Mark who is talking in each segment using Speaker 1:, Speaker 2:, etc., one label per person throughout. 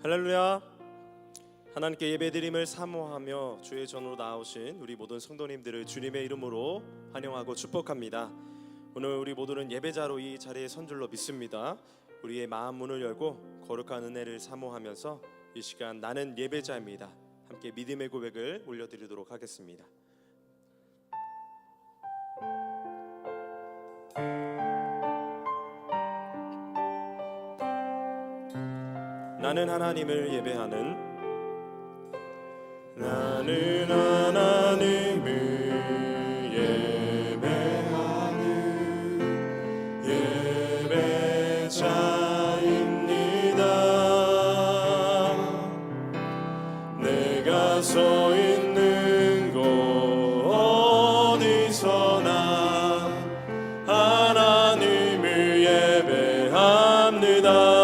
Speaker 1: 할렐루야. 하나님께 예배드림을 사모하며 주의 전으로 나오신 우리 모든 성도님들을 주님의 이름으로 환영하고 축복합니다. 오늘 우리 모두는 예배자로 이 자리에 선 줄로 믿습니다. 우리의 마음 문을 열고 거룩한 은혜를 사모하면서 이 시간 나는 예배자입니다. 함께 믿음의 고백을 올려드리도록 하겠습니다. 나는 하나님을 예배하는, 나는 하나님을 예배하는 예배자입니다. 내가 서 있는 곳 어디서나 하나님을 예배합니다.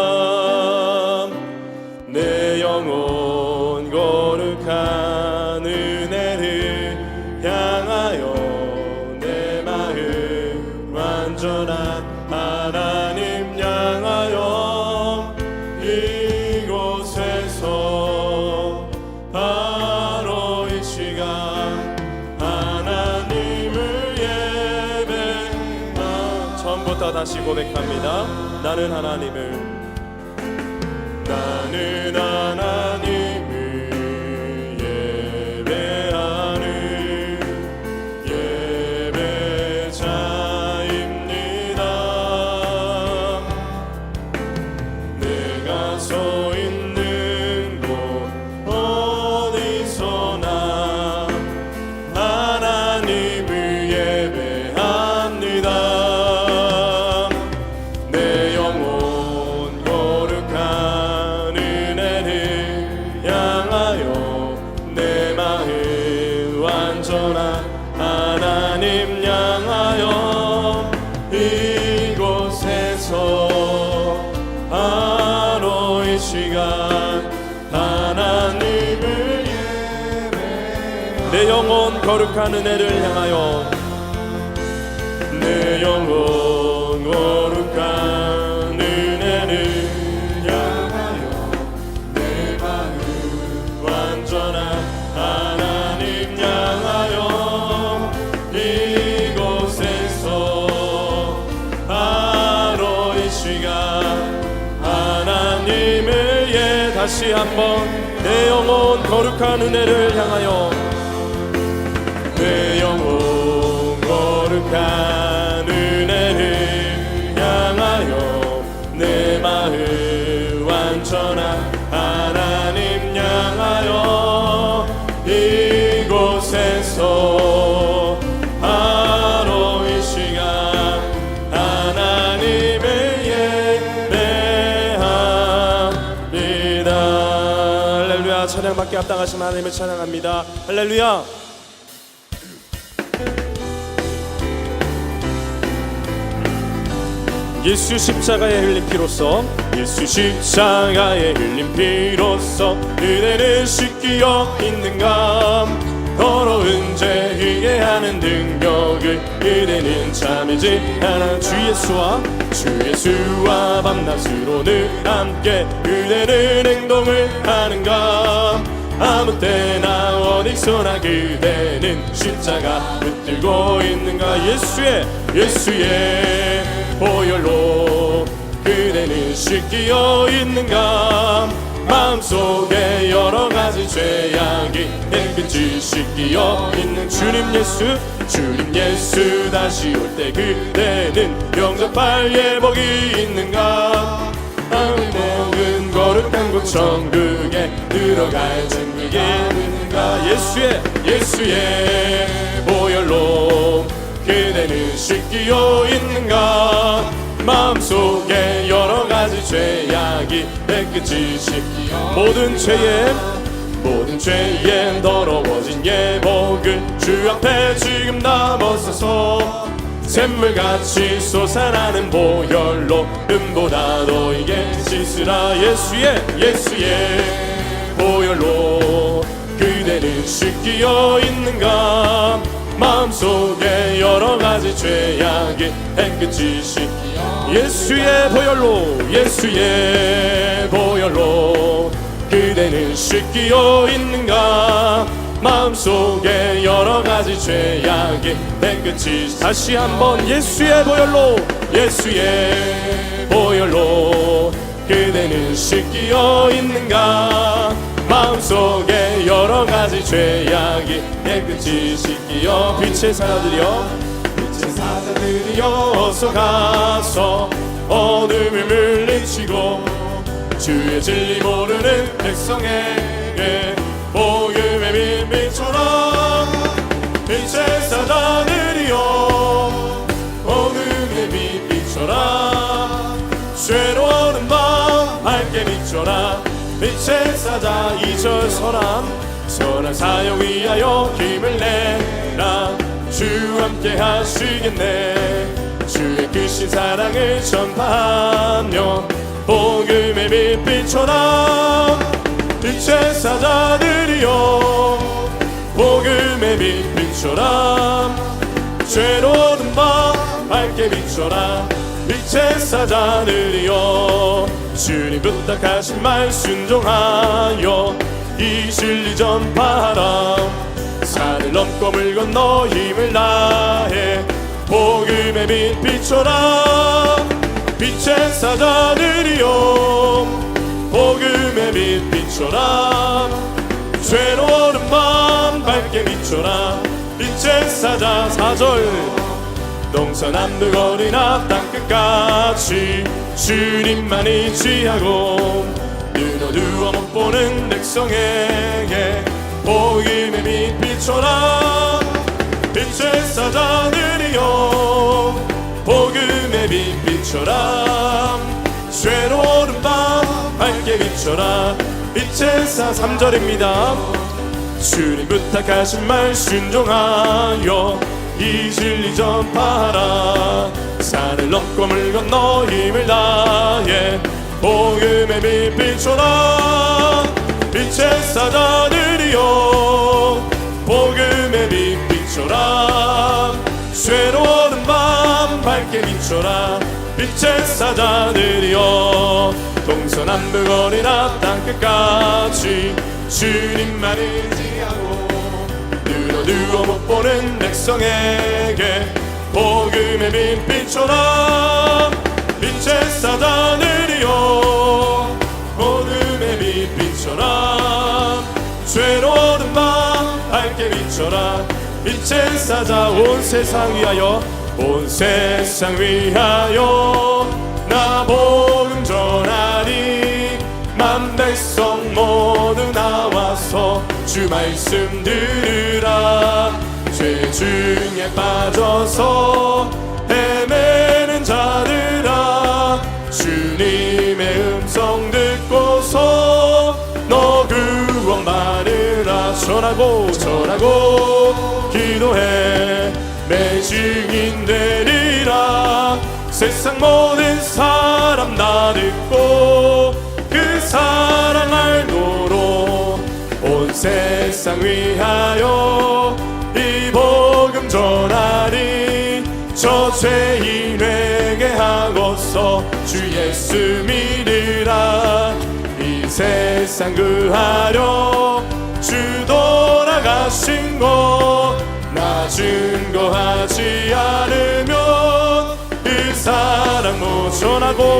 Speaker 1: 내 영혼 거룩한 은혜를 향하여 내 마음 완전한 하나님 향하여 이곳에서 바로 이 시간 하나님을 예배하. 처음부터 다시 고백합니다. 나는 하나님을 예배하는 예배자입니다. 내가 서 있는 곳 어디서나 하나님을 예배합니다. 내 영혼 거룩한 향하여 내 마음 완전한 하나님 향하여 이곳에서 바로 이 시간 하나님을 예배하는 내 영혼 거룩한 은혜를 향하여 내 영혼 거룩한 은혜를 완전한 하나님 향하여 이곳에서 바로 이 시간 하나님을 다시 한번 내 영혼 거룩한 은혜를 향하여 내 영혼 거룩한 은혜를 향하여 내 마음 완전한 하나님 향하여 이곳에서 바로 이 시간 하나님을 예배합니다. 할렐루야. 찬양받게 합당하신 하나님을 찬양합니다. 할렐루야. 예수 십자가의 흘린 피로써 예수 십자가의 흘린 피로써 은혜는 씻기어 있는가. 더러운 죄 흐게 하는 능력을 은혜는 참이지 않아. 주 예수와 밤낮으로 늘 함께 은혜는 행동을 하는가. 아무 때나 어디서나 그대는 십자가 붙들고 있는가. 예수의 보혈로 그대는 씻기어 있는가. 마음속에 여러가지 죄악이 깨끗이 씻기어 있는 주님 예수 다시 올 때 그대는 영접할 예복이 있는가. 아무튼 거룩한 곳 천국에 들어갈 천국에 있는가. 예수의 보혈로 그대는 씻기어 있는가. 마음속에 여러가지 죄악이 깨끗이 씻기어 모든 죄에 더러워진 예복을 주 앞에 지금 다 벗어서 샘물같이 솟아나는 보혈로 금보다 너에게 씻으라. 예수의 보혈로 그대는 씻기어 있는가. 마음속에 여러가지 죄악이 깨끗이 씻기어 예수의 보혈로 씻기어 있는가. 마음속에 여러 가지 죄악이 깨끗이 다시 한번 예수의 보혈로 예수의 보혈로 그대는 씻기어 있는가. 마음속에 여러 가지 죄악이 깨끗이 씻기어 빛의 사자들이여 빛의 사자들이여 어서 가서 어둠을 물리치고 주의 진리 모르는 백성에게 복음의 빛비춰라. 빛의 사자들이여 복음의 빛비춰라. 죄로운 밤 밝게 비춰라. 빛의 사자 2절 선한 사역 위하여 힘을 내라. 주 함께 하시겠네. 주의 크신 사랑을 전파하며 복음의 빛 비춰라. 빛의 사자들이여 복음의 빛 비춰라. 죄로운 밤 밝게 비춰라. 빛의 사자들이여 주님 부탁하신 말 순종하여 이 진리 전파하라. 산을 넘고 물 건너 힘을 다해 복음의 빛 비춰라. 빛의 사자들이여 복음의 빛 비춰라. 죄로운 밤 밝게 비춰라. 빛의 사자 4절 동서남북어리나 땅끝까지 주님만 의지하고 눈 어두워 못 보는 백성에게 복음의 빛 비춰라. 빛의 사자들이여 복음의 빛 비춰라. 죄로운 밤 밝게 비춰라. 빛의 사 3절입니다 주님 부탁하신 말 순종하여 이 진리 전파하라. 산을 넘고 물 건너 힘을 다해 복음의 빛 비춰라. 빛의 사자들이여 복음의 빛 비춰라. 죄로운 밤 밝게 비춰라. 빛의 사자들이여 동서남북어리나 땅끝까지 주님만 의지하고 눈 어두워 못 보는 백성에게 복음의 빛 비춰라. 빛의 사자들이여 복음의 빛 비춰라. 죄로운 밤 밝게 비춰라. 빛의 사자 온 세상 위하여 온 세상 위하여 나 복음 전하리. 만 백성 모두 나와서 주 말씀 들으라. 죄 중에 빠져서 헤매는 자들아 주님의 음성 듣고서 너 구원 받으라. 전하고 기도해 내 증인 되리라. 세상 모든 사람 다 듣고 그 사랑 알도록 온 세상 위하여 이 복음 전하리. 저 죄인 회개하고서 주 예수 믿으라. 이 세상 구하려 주 돌아가신 것 나 증거하지 않으면 그 사랑 못 전하고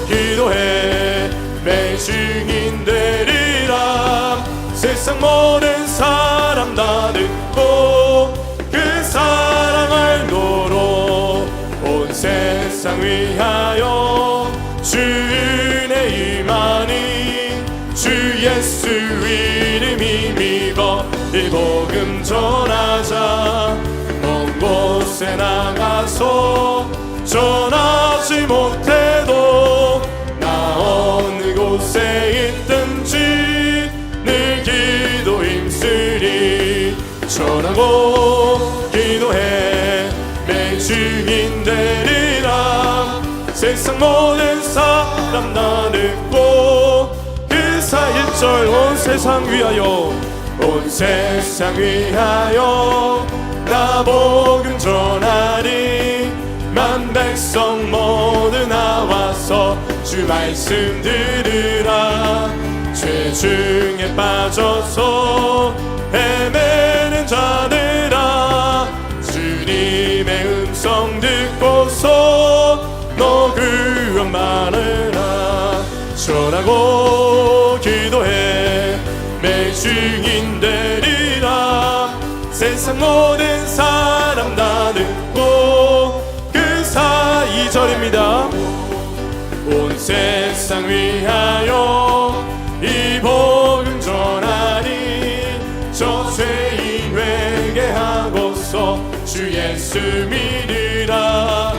Speaker 1: 기도해 매 증인 되리라. 세상 모든 사람 다 듣고 그 사랑 알도록 온 세상 위하여 주 은혜 임하니. 주 예수 이름 힘입어 이 복음 전하자. 먼 곳에 나가서 전하지 못해도 나 어느 곳에 있든지 늘 기도 힘쓰리. 전하고 기도해 매 증인 되리라. 세상 모든 사람 다 듣고 그 사일절 온 세상 위하여 온 세상 위하여 나 복음 전하리. 만 백성 모두 나와서 주 말씀 들으라. 죄 중에 빠져서 헤매는 자들아, 주님의 음성 듣고서 너 구원 받으라. 전하고 기도해 매 증인 되리라. 세상 모든 사람 다 듣고 그 2절입니다. 온 세상 위하여 이 복음 전하니 저 죄인 회개하고서 주 예수 믿으라.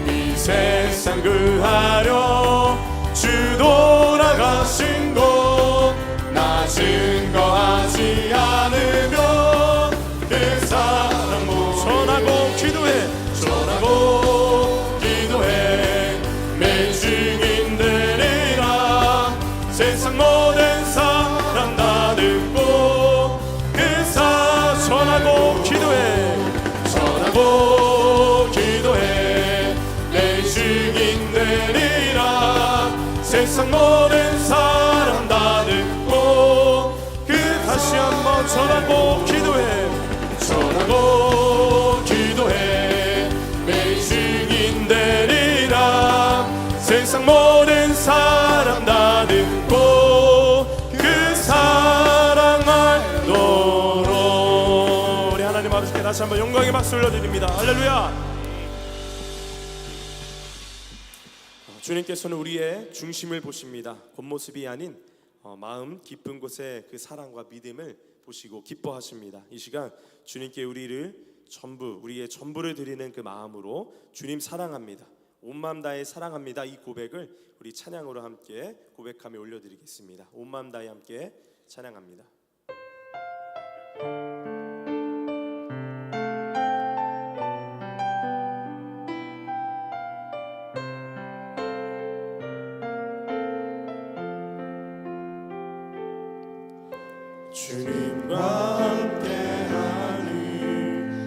Speaker 1: 이 세상 구하려 주 돌아가신 곳 나 증거하지 않으면 그 사람 못 전하고 기도해 전하고 기도해 매 증인 되리라. 세상 모든 사람 다 듣고 그 전하고 기도해 전하고 기도해 내 증인 되리라. 세상 모든 사람 다 듣고 그 다시 한번 전하고 기도해 전하고 기도해 내 증인 되리라. 세상 모든 사람 다 듣고 그 사랑하도록. 우리 하나님 아버지께 다시 한번 영광의 박수 올려드립니다. 할렐루야. 주님께서는 우리의 중심을 보십니다. 겉모습이 아닌 마음 깊은 곳에 그 사랑과 믿음을 보시고 기뻐하십니다. 이 시간 주님께 우리의 전부를 드리는 그 마음으로 주님 사랑합니다, 온 마음 다해 사랑합니다, 이 고백을 우리 찬양으로 함께 고백하며 올려드리겠습니다. 온 마음 다해 함께 찬양합니다. 주님과 함께하는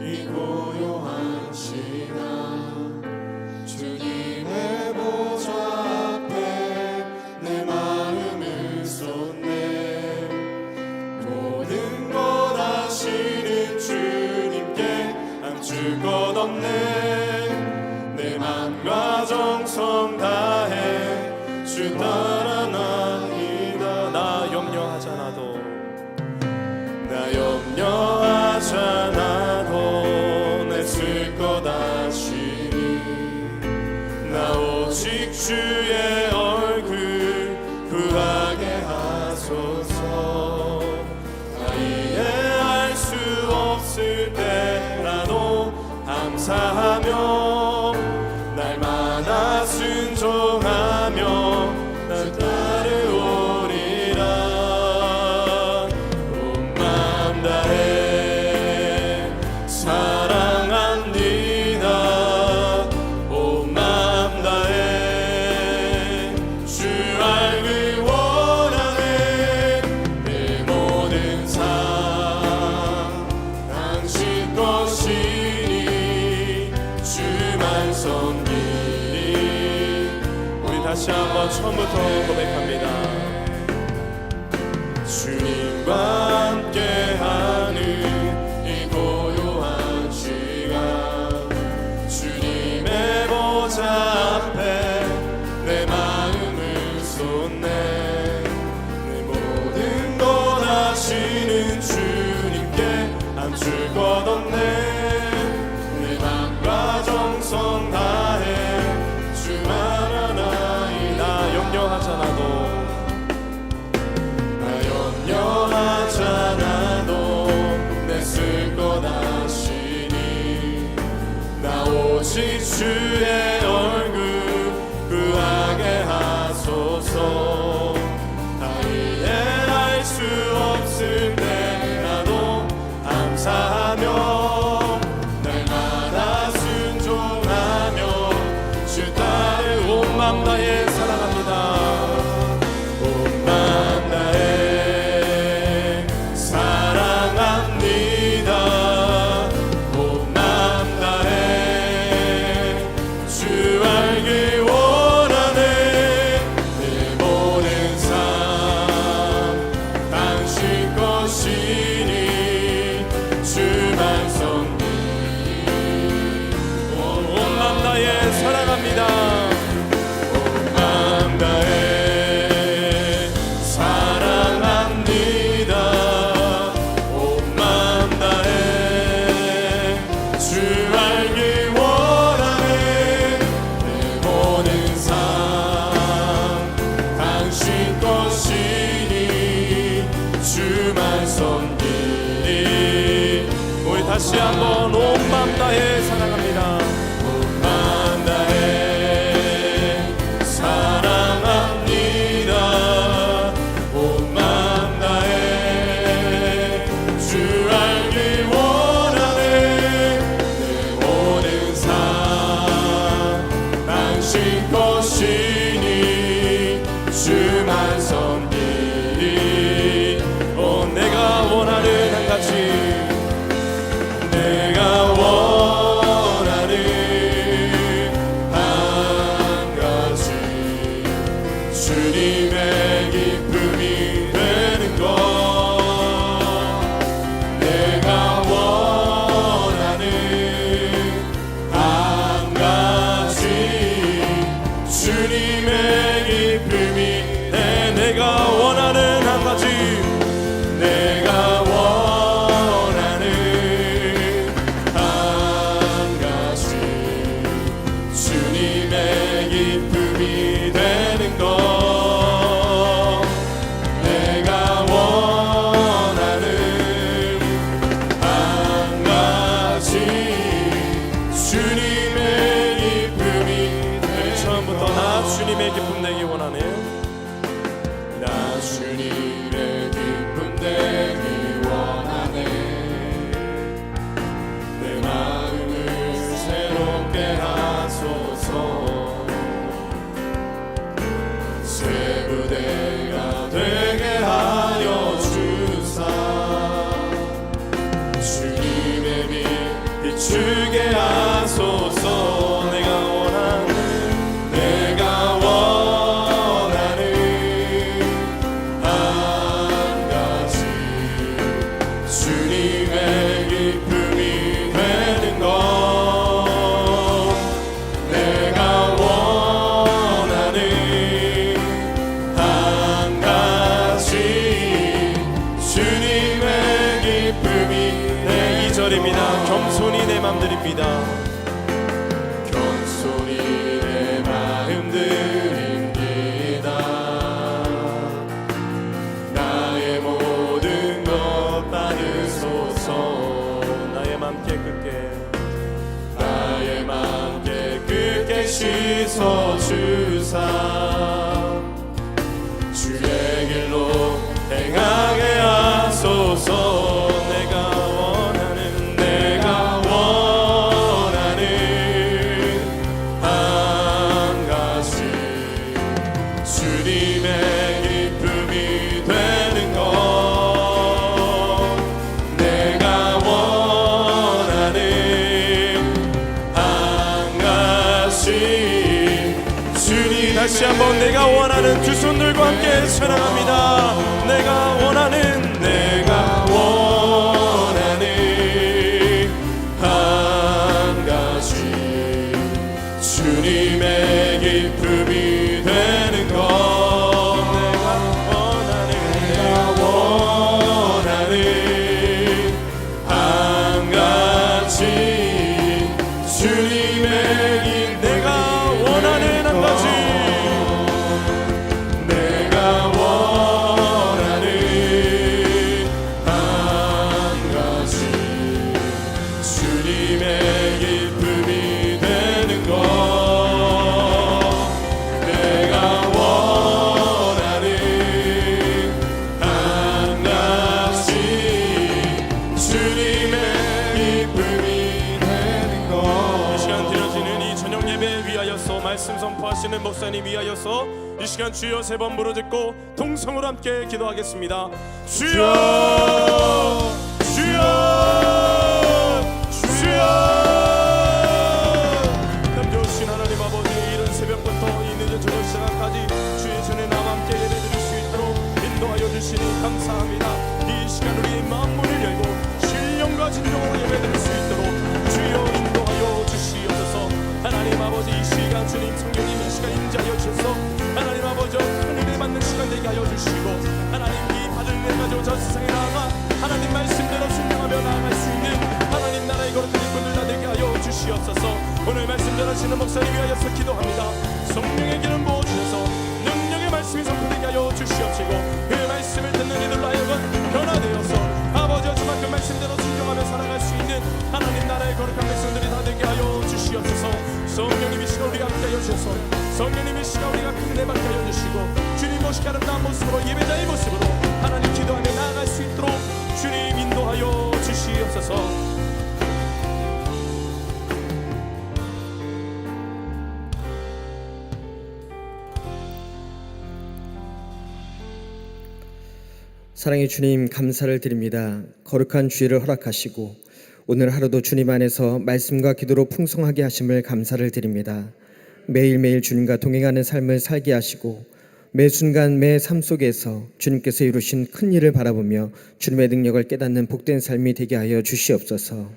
Speaker 1: 이 고요한 시간, 주님의 보좌 앞에 내 마음을 쏟네. 모든 것 아시는 주님께 감출 것 없네. 내 맘과 정성 다해 주 따라 나이다. 나 염려하지 않아도 내 쓸 것 아시니. 나 오직 주의 얼굴 구하게 하소서. 나 이해할 수 없을 때라도 감사하며 날마다 순종하며 날 따르오리라. 다시 한번 처음부터 고백합니다. 주님과 함께하는 이 고요한 시간, 주님의 보좌 앞에 내 마음을 쏟네. 내 모든 것 아시는 주님께 감출 것 없네. 내 맘과 정성 다해 주만 염려하잖아도 다시 한번 온 맘 다해 사랑합니다. 온 맘 다해 사랑합니다. 온 맘 다해 주 알기 원하네. 내 모든 삶 당신 것이니 주만 섬기리. 내가 원하는 한 가지, 내가 원하는 한 가지, 주님의 기쁨이 되는 것. 내가 원하는 한 가지, 주님의 기쁨이 돼. 내가 원하는 한 가지, 내가 원하는 한 가지, 주님의 기쁨이 되는 것. 내가 원하는 한 가지, 주님의 기쁨이 되는 것. 처음부터 나 주님의 기쁨 내기 원하네. 나 주님의 기쁨 되기 원하네. 내 마음을 새롭게 하소서. 새 부대가 되게 하여 주사. 주님의 빛 비추게 하소서. 내가 원하는, 내가 원하는 한 가지, 주님의 기쁨이 되는 것. 내가 원하는 한 가지, 주님의 기쁨이 내 2절입니다. 겸손히 내 맘 드립니다. 겸손히 내 마음 드립니다. 나의 모든 것 받으소서. 나의 맘 깨끗게, 나의 맘 깨끗게 씻어주사. 주의 길로 행하게 하소서. 내가 원하는, 내가 원하는 한 가지, 주님의 기쁨이 되는 것. 내가 원하는 한 가지, 주님. 다시 한번 내가 원하는 두 손 들고 함께 찬양합니다. 내가 원하는, 내가 원하는 한 가지, 주님의 기쁨이 되는 것. 내가 원하는, 내가 원하는 한 가지, 주님의 기쁨. 내가 원하는 한 가지, 내가 원하는 한 가지, 주님의 기쁨이 되는 것. 내가 원하는 한 가지, 주님의 기쁨이 되는 것. 이 시간 드려지는 이 저녁 예배 위하여서, 말씀 선포하시는 목사님 위하여서 이 시간 주여 세 번 부르짖고 동성으로 함께 기도하겠습니다. 주여, 주여, 주여. 남겨주신 하나님 아버지, 이른 새벽부터 이 늦은 저녁 시간까지 주의 전에 나와 함께 예배드릴 수 있도록 인도하여 주시니 감사합니다. 이 시간 우리의 마음문을 열고 신령과 진정으로 예배드릴 수 있도록 주여 인도하여 주시옵소서. 하나님 아버지, 이 시간 주님 성령님 이 시간 임재하여 주셔서 하나님 아버지 은혜를 받는 시간 되게 하여 주시고, 하나님 이 받은 은혜 가지고 저 세상에 나아가 하나님 말씀대로 순종하며 나아갈 수 있는 하나님 나라의 거룩한 일꾼들 다 되게 하여 주시옵소서. 오늘 말씀 전하시는 목사님 위하여서 기도합니다. 성령의 기름 부어주셔서 능력의 말씀이 선포되게 하여 주시옵시고, 그 말씀을 듣는 이들로 하여금 변화되어서 아버지와 주만큼 말씀대로 순종하며 살아갈 수 있는
Speaker 2: 사랑의 주님, 감사를 드립니다. 거룩한 주일을 허락하시고 오늘 하루도 주님 안에서 말씀과 기도로 풍성하게 하심을 감사를 드립니다. 매일매일 주님과 동행하는 삶을 살게 하시고 매 순간 매 삶 속에서 주님께서 이루신 큰 일을 바라보며 주님의 능력을 깨닫는 복된 삶이 되게 하여 주시옵소서.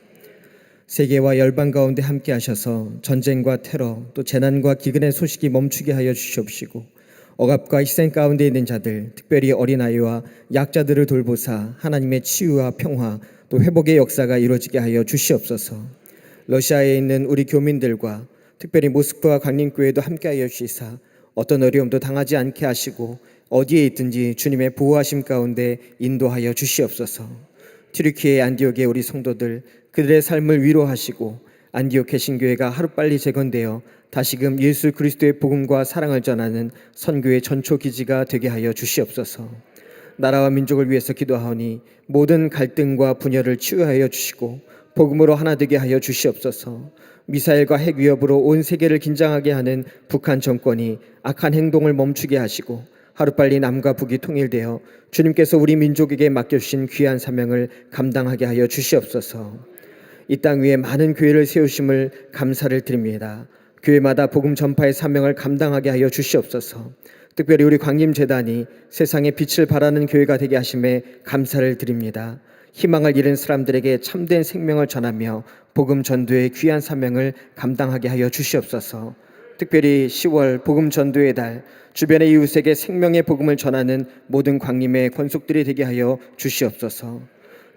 Speaker 2: 세계와 열방 가운데 함께 하셔서 전쟁과 테러 또 재난과 기근의 소식이 멈추게 하여 주시옵시고 억압과 희생 가운데 있는 자들, 특별히 어린아이와 약자들을 돌보사 하나님의 치유와 평화 또 회복의 역사가 이루어지게 하여 주시옵소서. 러시아에 있는 우리 교민들과 특별히 모스크바 강림교회도 함께하여 주시사 어떤 어려움도 당하지 않게 하시고 어디에 있든지 주님의 보호하심 가운데 인도하여 주시옵소서. 튀르키예 안디옥의 우리 성도들 그들의 삶을 위로하시고 안디옥 개신교회가 하루빨리 재건되어 다시금 예수 그리스도의 복음과 사랑을 전하는 선교의 전초 기지가 되게 하여 주시옵소서. 나라와 민족을 위해서 기도하오니 모든 갈등과 분열을 치유하여 주시고 복음으로 하나 되게 하여 주시옵소서. 미사일과 핵 위협으로 온 세계를 긴장하게 하는 북한 정권이 악한 행동을 멈추게 하시고 하루빨리 남과 북이 통일되어 주님께서 우리 민족에게 맡겨주신 귀한 사명을 감당하게 하여 주시옵소서. 이 땅 위에 많은 교회를 세우심을 감사를 드립니다. 교회마다 복음 전파의 사명을 감당하게 하여 주시옵소서. 특별히 우리 광림재단이 세상에 빛을 발하는 교회가 되게 하심에 감사를 드립니다. 희망을 잃은 사람들에게 참된 생명을 전하며 복음 전도의 귀한 사명을 감당하게 하여 주시옵소서. 특별히 10월 복음 전도의 달, 주변의 이웃에게 생명의 복음을 전하는 모든 광림의 권속들이 되게 하여 주시옵소서.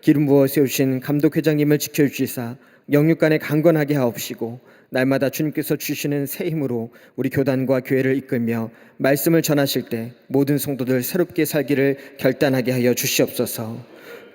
Speaker 2: 기름 부어 세우신 감독회장님을 지켜주시사 영육간에 강건하게 하옵시고 날마다 주님께서 주시는 새 힘으로 우리 교단과 교회를 이끌며 말씀을 전하실 때 모든 성도들 새롭게 살기를 결단하게 하여 주시옵소서.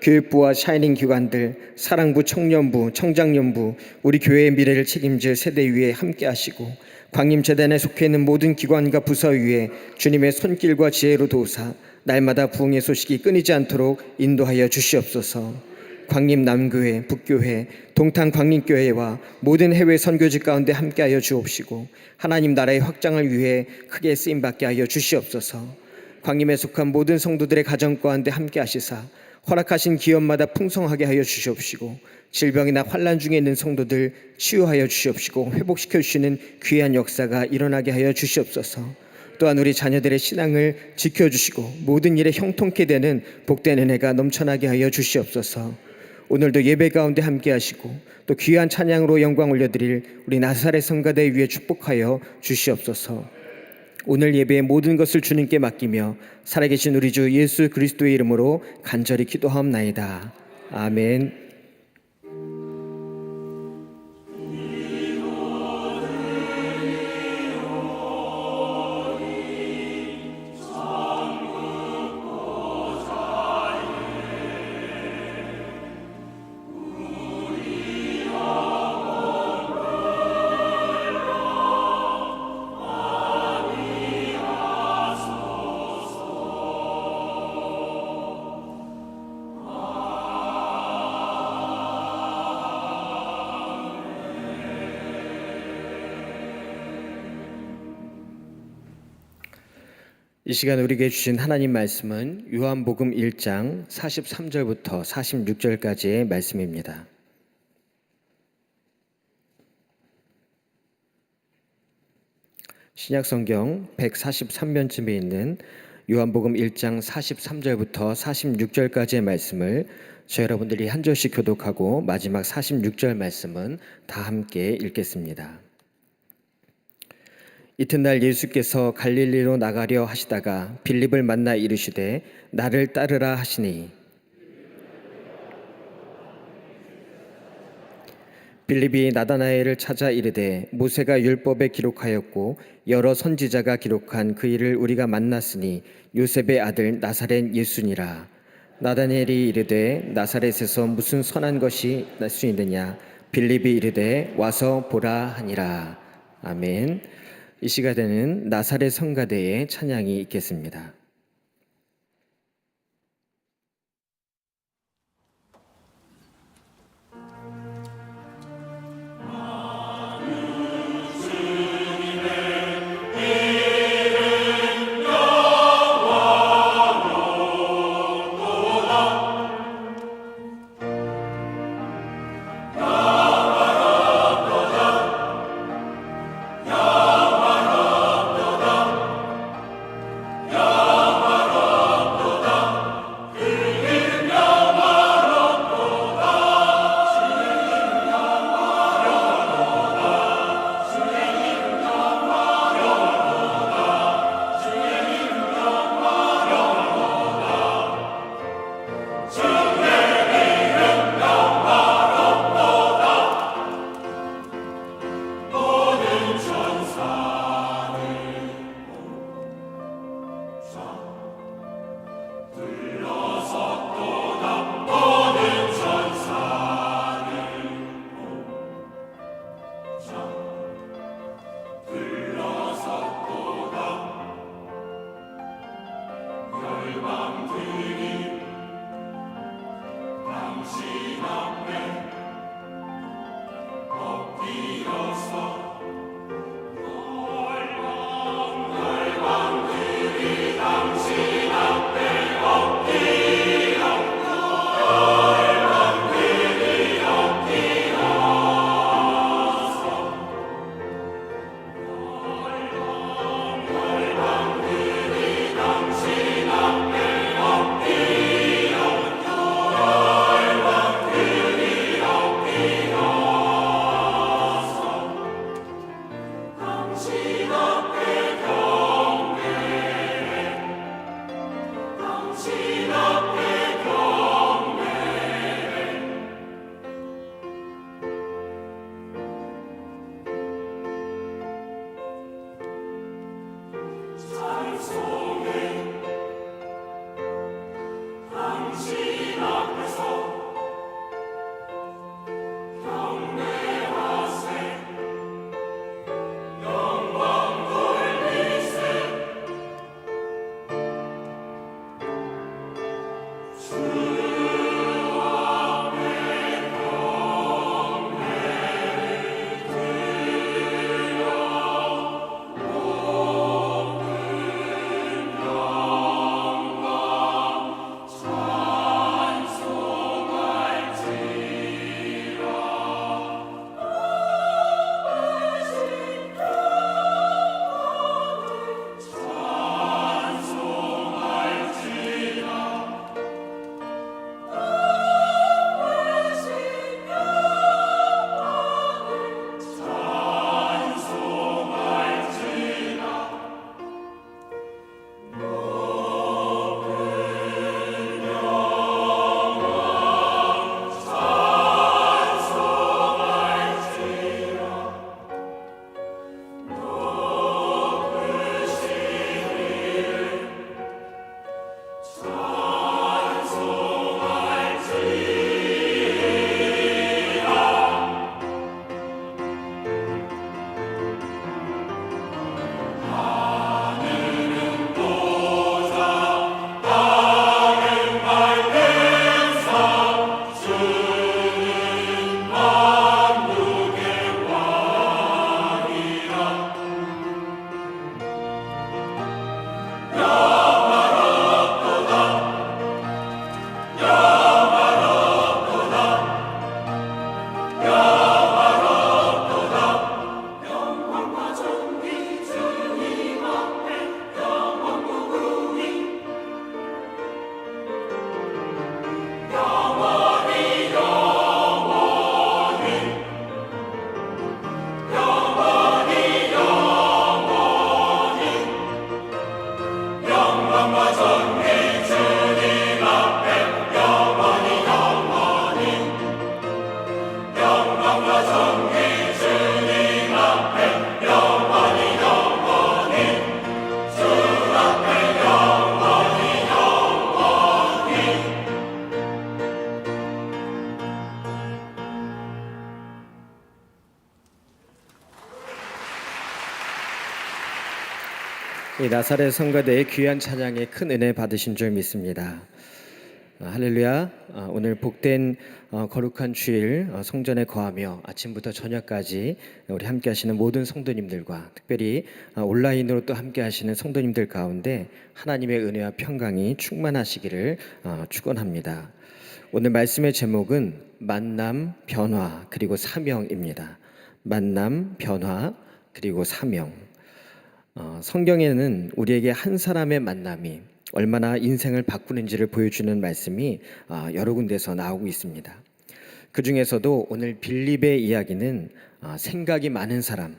Speaker 2: 교육부와 샤이닝 기관들, 사랑부, 청년부, 청장년부, 우리 교회의 미래를 책임질 세대 위에 함께 하시고 광림재단에 속해 있는 모든 기관과 부서 위에 주님의 손길과 지혜로 도우사 날마다 부흥의 소식이 끊이지 않도록 인도하여 주시옵소서. 광림 남교회, 북교회, 동탄 광림교회와 모든 해외 선교지 가운데 함께하여 주옵시고 하나님 나라의 확장을 위해 크게 쓰임받게 하여 주시옵소서. 광림에 속한 모든 성도들의 가정 가운데 함께하시사 허락하신 기업마다 풍성하게 하여 주시옵시고 질병이나 환난 중에 있는 성도들 치유하여 주시옵시고 회복시켜 주시는 귀한 역사가 일어나게 하여 주시옵소서. 또한 우리 자녀들의 신앙을 지켜주시고 모든 일에 형통케 되는 복된 은혜가 넘쳐나게 하여 주시옵소서. 오늘도 예배 가운데 함께 하시고 또 귀한 찬양으로 영광 올려드릴 우리 나사렛 성가대 위에 축복하여 주시옵소서. 오늘 예배의 모든 것을 주님께 맡기며 살아계신 우리 주 예수 그리스도의 이름으로 간절히 기도하옵나이다. 아멘. 이 시간 우리에게 주신 하나님 말씀은 요한복음 1장 43절부터 46절까지의 말씀입니다. 신약성경 143면쯤에 있는 요한복음 1장 43절부터 46절까지의 말씀을 저 여러분들이 한 절씩 교독하고 마지막 46절 말씀은 다 함께 읽겠습니다. 이튿날 예수께서 갈릴리로 나가려 하시다가 빌립을 만나 이르시되 나를 따르라 하시니 빌립이 나다나엘을 찾아 이르되 모세가 율법에 기록하였고 여러 선지자가 기록한 그 일을 우리가 만났으니 요셉의 아들 나사렛 예수니라. 나다나엘이 이르되 나사렛에서 무슨 선한 것이 날 수 있느냐. 빌립이 이르되 와서 보라 하니라. 아멘. 이 시간에는 나사렛 성가대의 찬양이 있겠습니다. 이 나사렛 성가대의 귀한 찬양에 큰 은혜 받으신 줄 믿습니다. 할렐루야. 오늘 복된 거룩한 주일 성전에 거하며 아침부터 저녁까지 우리 함께 하시는 모든 성도님들과 특별히 온라인으로 또 함께 하시는 성도님들 가운데 하나님의 은혜와 평강이 충만하시기를 축원합니다. 오늘 말씀의 제목은 만남, 변화, 그리고 사명입니다. 만남, 변화, 그리고 사명. 성경에는 우리에게 한 사람의 만남이 얼마나 인생을 바꾸는지를 보여주는 말씀이 여러 군데서 나오고 있습니다. 그 중에서도 오늘 빌립의 이야기는 생각이 많은 사람,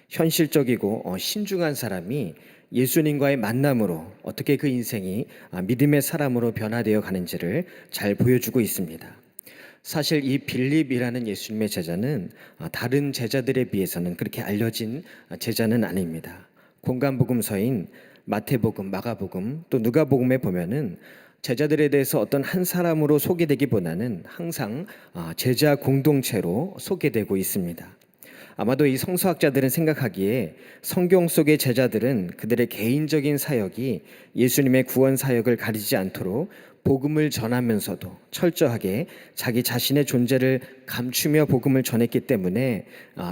Speaker 2: 현실적이고 신중한 사람이 예수님과의 만남으로 어떻게 그 인생이 믿음의 사람으로 변화되어 가는지를 잘 보여주고 있습니다. 사실 이 빌립이라는 예수님의 제자는 다른 제자들에 비해서는 그렇게 알려진 제자는 아닙니다. 공간복음서인 마태복음, 마가복음, 또 누가복음에 보면은 제자들에 대해서 어떤 한 사람으로 소개되기보다는 항상 제자 공동체로 소개되고 있습니다. 아마도 이 성서학자들은 생각하기에 성경 속의 제자들은 그들의 개인적인 사역이 예수님의 구원 사역을 가리지 않도록 복음을 전하면서도 철저하게 자기 자신의 존재를 감추며 복음을 전했기 때문에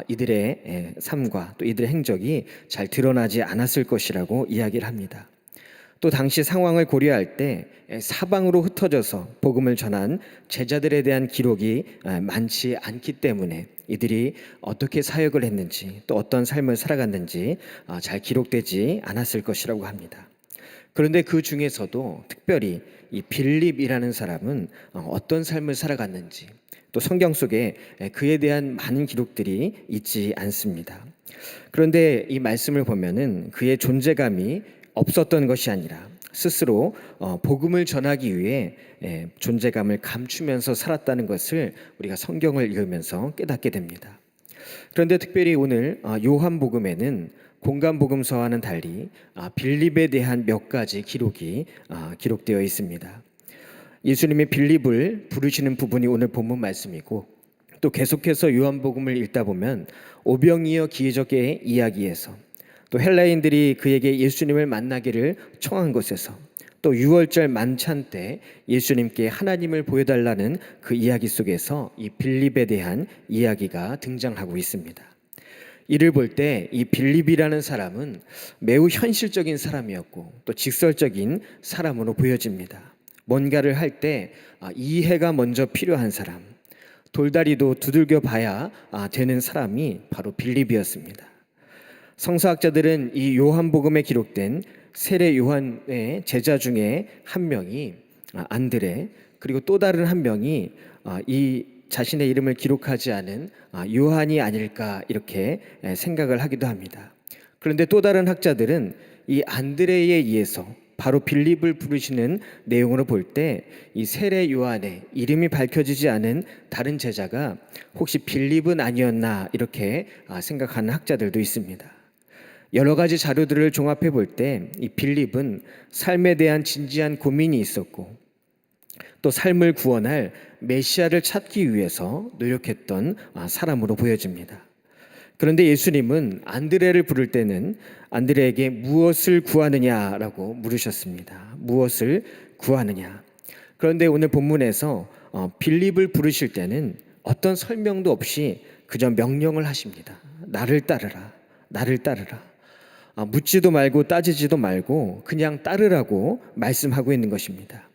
Speaker 2: 이들의 삶과 또 이들의 행적이 잘 드러나지 않았을 것이라고 이야기를 합니다. 또 당시 상황을 고려할 때 사방으로 흩어져서 복음을 전한 제자들에 대한 기록이 많지 않기 때문에 이들이 어떻게 사역을 했는지 또 어떤 삶을 살아갔는지 잘 기록되지 않았을 것이라고 합니다. 그런데 그 중에서도 특별히 이 빌립이라는 사람은 어떤 삶을 살아갔는지 또 성경 속에 그에 대한 많은 기록들이 있지 않습니다. 그런데 이 말씀을 보면은 그의 존재감이 없었던 것이 아니라 스스로 복음을 전하기 위해 존재감을 감추면서 살았다는 것을 우리가 성경을 읽으면서 깨닫게 됩니다. 그런데 특별히 오늘 요한복음에는 공간복음서와는 달리 빌립에 대한 몇 가지 기록이 기록되어 있습니다. 예수님이 빌립을 부르시는 부분이 오늘 본문 말씀이고 또 계속해서 요한복음을 읽다 보면 오병이어 기적의 이야기에서 또 헬라인들이 그에게 예수님을 만나기를 청한 곳에서 또 유월절 만찬 때 예수님께 하나님을 보여달라는 그 이야기 속에서 이 빌립에 대한 이야기가 등장하고 있습니다. 이를 볼 때 이 빌립이라는 사람은 매우 현실적인 사람이었고 또 직설적인 사람으로 보여집니다. 뭔가를 할 때 이해가 먼저 필요한 사람, 돌다리도 두들겨 봐야 되는 사람이 바로 빌립이었습니다. 성서학자들은 이 요한복음에 기록된 세례 요한의 제자 중에 한 명이 안드레, 그리고 또 다른 한 명이 이 자신의 이름을 기록하지 않은 요한이 아닐까 이렇게 생각을 하기도 합니다. 그런데 또 다른 학자들은 이 안드레에 의해서 바로 빌립을 부르시는 내용으로 볼 때 이 세례 요한의 이름이 밝혀지지 않은 다른 제자가 혹시 빌립은 아니었나 이렇게 생각하는 학자들도 있습니다. 여러 가지 자료들을 종합해 볼 때 이 빌립은 삶에 대한 진지한 고민이 있었고 또 삶을 구원할 메시아를 찾기 위해서 노력했던 사람으로 보여집니다. 그런데 예수님은 안드레를 부를 때는 안드레에게 무엇을 구하느냐라고 물으셨습니다. 무엇을 구하느냐. 그런데 오늘 본문에서 빌립을 부르실 때는 어떤 설명도 없이 그저 명령을 하십니다. 나를 따르라. 나를 따르라. 묻지도 말고 따지지도 말고 그냥 따르라고 말씀하고 있는 것입니다.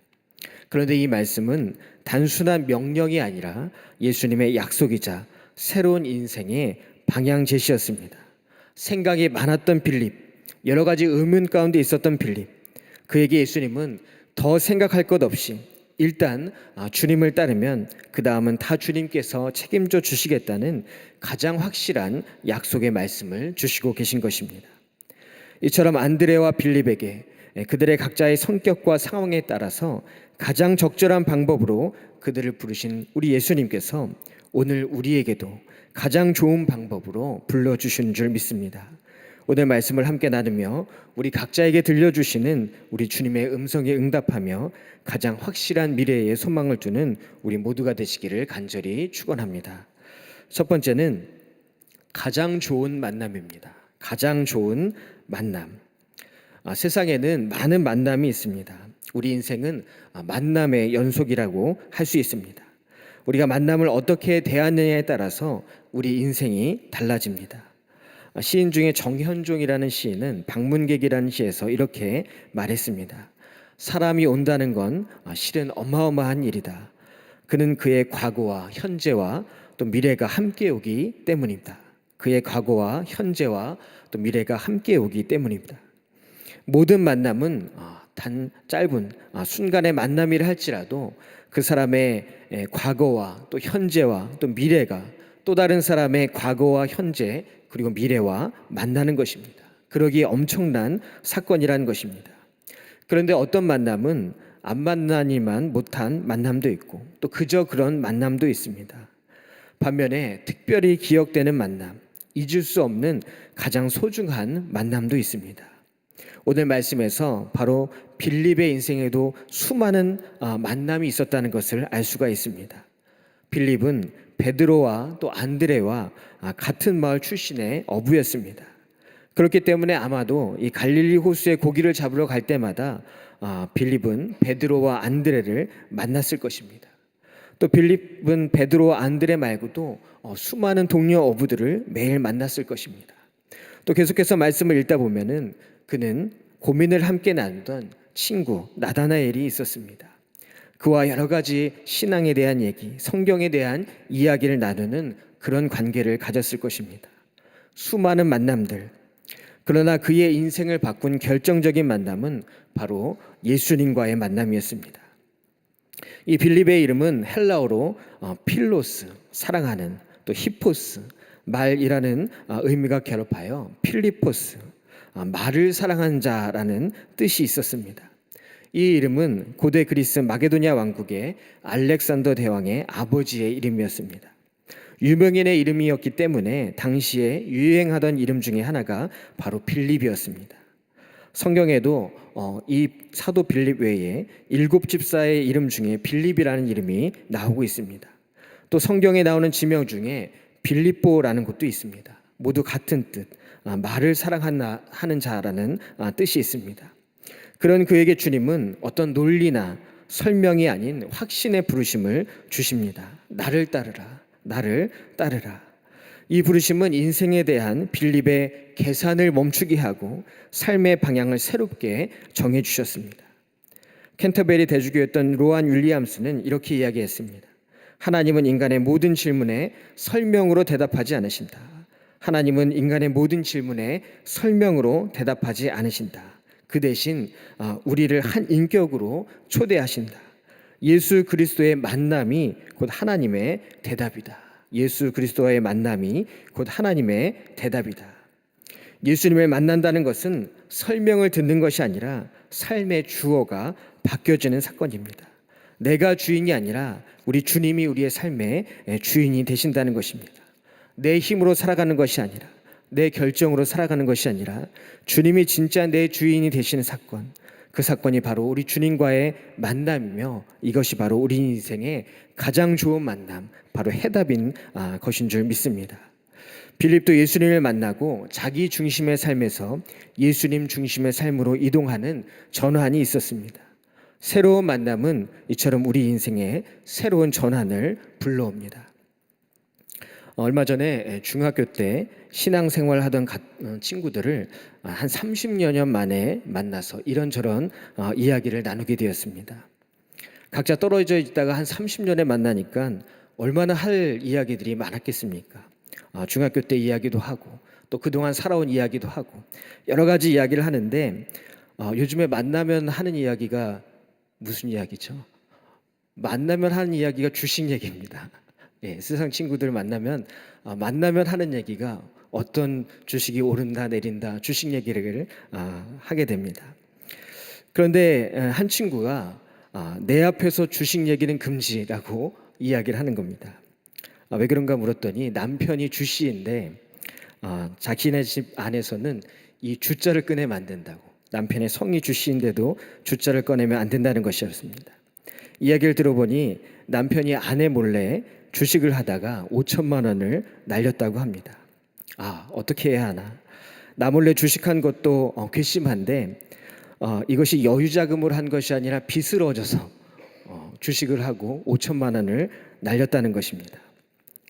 Speaker 2: 그런데 이 말씀은 단순한 명령이 아니라 예수님의 약속이자 새로운 인생의 방향 제시였습니다. 생각이 많았던 빌립, 여러 가지 의문 가운데 있었던 빌립, 그에게 예수님은 더 생각할 것 없이 일단 주님을 따르면 그 다음은 다 주님께서 책임져 주시겠다는 가장 확실한 약속의 말씀을 주시고 계신 것입니다. 이처럼 안드레와 빌립에게 그들의 각자의 성격과 상황에 따라서 가장 적절한 방법으로 그들을 부르신 우리 예수님께서 오늘 우리에게도 가장 좋은 방법으로 불러주신 줄 믿습니다. 오늘 말씀을 함께 나누며 우리 각자에게 들려주시는 우리 주님의 음성에 응답하며 가장 확실한 미래에 소망을 두는 우리 모두가 되시기를 간절히 축원합니다. 첫 번째는 가장 좋은 만남입니다. 가장 좋은 만남. 세상에는 많은 만남이 있습니다. 우리 인생은 만남의 연속이라고 할 수 있습니다. 우리가 만남을 어떻게 대하느냐에 따라서 우리 인생이 달라집니다. 시인 중에 정현종이라는 시인은 방문객이라는 시에서 이렇게 말했습니다. 사람이 온다는 건 실은 어마어마한 일이다. 그는 그의 과거와 현재와 또 미래가 함께 오기 때문입니다. 그의 과거와 현재와 또 미래가 함께 오기 때문입니다. 모든 만남은 단 짧은 순간의 만남이라 할지라도 그 사람의 과거와 또 현재와 또 미래가 또 다른 사람의 과거와 현재 그리고 미래와 만나는 것입니다. 그러기에 엄청난 사건이라는 것입니다. 그런데 어떤 만남은 안 만나니만 못한 만남도 있고 또 그저 그런 만남도 있습니다. 반면에 특별히 기억되는 만남, 잊을 수 없는 가장 소중한 만남도 있습니다. 오늘 말씀에서 바로 빌립의 인생에도 수많은 만남이 있었다는 것을 알 수가 있습니다. 빌립은 베드로와 또 안드레와 같은 마을 출신의 어부였습니다. 그렇기 때문에 아마도 이 갈릴리 호수에 고기를 잡으러 갈 때마다 빌립은 베드로와 안드레를 만났을 것입니다. 또 빌립은 베드로와 안드레 말고도 수많은 동료 어부들을 매일 만났을 것입니다. 또 계속해서 말씀을 읽다 보면은 그는 고민을 함께 나누던 친구 나다나엘이 있었습니다. 그와 여러 가지 신앙에 대한 얘기, 성경에 대한 이야기를 나누는 그런 관계를 가졌을 것입니다. 수많은 만남들. 그러나 그의 인생을 바꾼 결정적인 만남은 바로 예수님과의 만남이었습니다. 이 빌립의 이름은 헬라어로 필로스, 사랑하는, 또 히포스, 말이라는 의미가 결합하여 필리포스, 말을 사랑한 자라는 뜻이 있었습니다. 이 이름은 고대 그리스 마게도냐 왕국의 알렉산더 대왕의 아버지의 이름이었습니다. 유명인의 이름이었기 때문에 당시에 유행하던 이름 중에 하나가 바로 빌립이었습니다. 성경에도 이 사도 빌립 외에 7집사의 이름 중에 빌립이라는 이름이 나오고 있습니다. 또 성경에 나오는 지명 중에 빌립보라는 곳도 있습니다. 모두 같은 뜻, 말을 사랑하는 자라는 뜻이 있습니다. 그런 그에게 주님은 어떤 논리나 설명이 아닌 확신의 부르심을 주십니다. 나를 따르라, 나를 따르라. 이 부르심은 인생에 대한 빌립의 계산을 멈추게 하고 삶의 방향을 새롭게 정해 주셨습니다. 캔터베리 대주교였던 로안 윌리엄스는 이렇게 이야기했습니다. 하나님은 인간의 모든 질문에 설명으로 대답하지 않으신다. 하나님은 인간의 모든 질문에 설명으로 대답하지 않으신다. 그 대신 우리를 한 인격으로 초대하신다. 예수 그리스도의 만남이 곧 하나님의 대답이다. 예수 그리스도와의 만남이 곧 하나님의 대답이다. 예수님을 만난다는 것은 설명을 듣는 것이 아니라 삶의 주어가 바뀌어지는 사건입니다. 내가 주인이 아니라 우리 주님이 우리의 삶의 주인이 되신다는 것입니다. 내 힘으로 살아가는 것이 아니라, 내 결정으로 살아가는 것이 아니라 주님이 진짜 내 주인이 되시는 사건, 그 사건이 바로 우리 주님과의 만남이며 이것이 바로 우리 인생의 가장 좋은 만남, 바로 해답인 것인 줄 믿습니다. 빌립도 예수님을 만나고 자기 중심의 삶에서 예수님 중심의 삶으로 이동하는 전환이 있었습니다. 새로운 만남은 이처럼 우리 인생에 새로운 전환을 불러옵니다. 얼마 전에 중학교 때 신앙생활 하던 친구들을 한 30여 년 만에 만나서 이런저런 이야기를 나누게 되었습니다. 각자 떨어져 있다가 한 30년에 만나니까 얼마나 할 이야기들이 많았겠습니까? 중학교 때 이야기도 하고 또 그동안 살아온 이야기도 하고 여러 가지 이야기를 하는데 요즘에 만나면 하는 이야기가 무슨 이야기죠? 만나면 하는 이야기가 주식 얘기입니다. 예, 세상 친구들 만나면 하는 얘기가 어떤 주식이 오른다 내린다 주식 얘기를 하게 됩니다. 그런데 한 친구가 내 앞에서 주식 얘기는 금지라고 이야기를 하는 겁니다. 왜 그런가 물었더니 남편이 주씨인데 자기네 집 안에서는 이 주자를 꺼내면 안 된다고. 남편의 성이 주씨인데도 주자를 꺼내면 안 된다는 것이었습니다. 이야기를 들어보니 남편이 아내 몰래 주식을 하다가 5천만 원을 날렸다고 합니다. 어떻게 해야 하나? 나 몰래 주식한 것도 괘씸한데 이것이 여유자금으로 한 것이 아니라 빚을 얻어서 주식을 하고 5천만 원을 날렸다는 것입니다.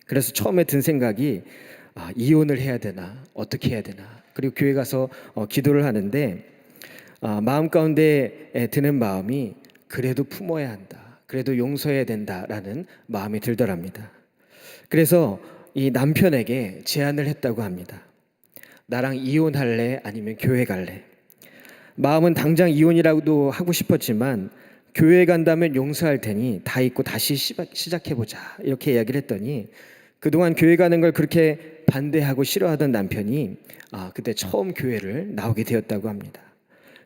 Speaker 2: 그래서 처음에 든 생각이 이혼을 해야 되나 어떻게 해야 되나 그리고 교회 가서 기도를 하는데 마음 가운데 드는 마음이 그래도 품어야 한다. 그래도 용서해야 된다라는 마음이 들더랍니다. 그래서 이 남편에게 제안을 했다고 합니다. 나랑 이혼할래? 아니면 교회 갈래? 마음은 당장 이혼이라고도 하고 싶었지만 교회 간다면 용서할 테니 다 잊고 다시 시작해보자 이렇게 이야기를 했더니 그동안 교회 가는 걸 그렇게 반대하고 싫어하던 남편이 그때 처음 교회를 나오게 되었다고 합니다.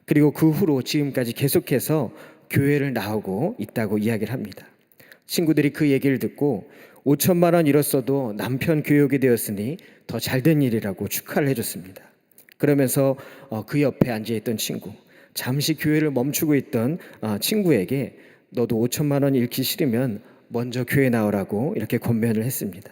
Speaker 2: 그리고 그 후로 지금까지 계속해서 교회를 나오고 있다고 이야기를 합니다. 친구들이 그 얘기를 듣고 5천만 원 잃었어도 남편 교육이 되었으니 더 잘된 일이라고 축하를 해줬습니다. 그러면서 그 옆에 앉아있던 친구, 잠시 교회를 멈추고 있던 친구에게 너도 5천만 원 잃기 싫으면 먼저 교회 나오라고 이렇게 권면을 했습니다.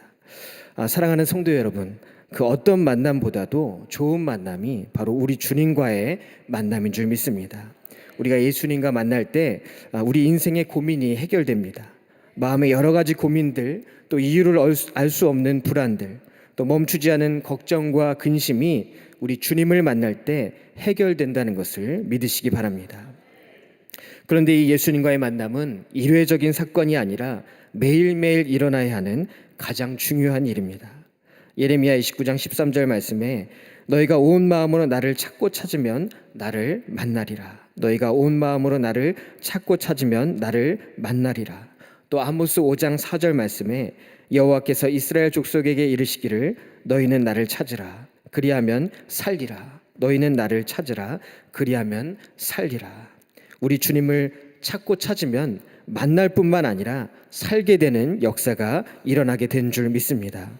Speaker 2: 사랑하는 성도 여러분, 그 어떤 만남보다도 좋은 만남이 바로 우리 주님과의 만남인 줄 믿습니다. 우리가 예수님과 만날 때 우리 인생의 고민이 해결됩니다. 마음의 여러 가지 고민들, 또 이유를 알 수 없는 불안들, 또 멈추지 않은 걱정과 근심이 우리 주님을 만날 때 해결된다는 것을 믿으시기 바랍니다. 그런데 이 예수님과의 만남은 일회적인 사건이 아니라 매일매일 일어나야 하는 가장 중요한 일입니다. 예레미야 29장 13절 말씀에 너희가 온 마음으로 나를 찾고 찾으면 나를 만나리라. 너희가 온 마음으로 나를 찾고 찾으면 나를 만나리라. 또 아모스 5장 4절 말씀에 여호와께서 이스라엘 족속에게 이르시기를 너희는 나를 찾으라. 그리하면 살리라. 너희는 나를 찾으라. 그리하면 살리라. 우리 주님을 찾고 찾으면 만날 뿐만 아니라 살게 되는 역사가 일어나게 된 줄 믿습니다.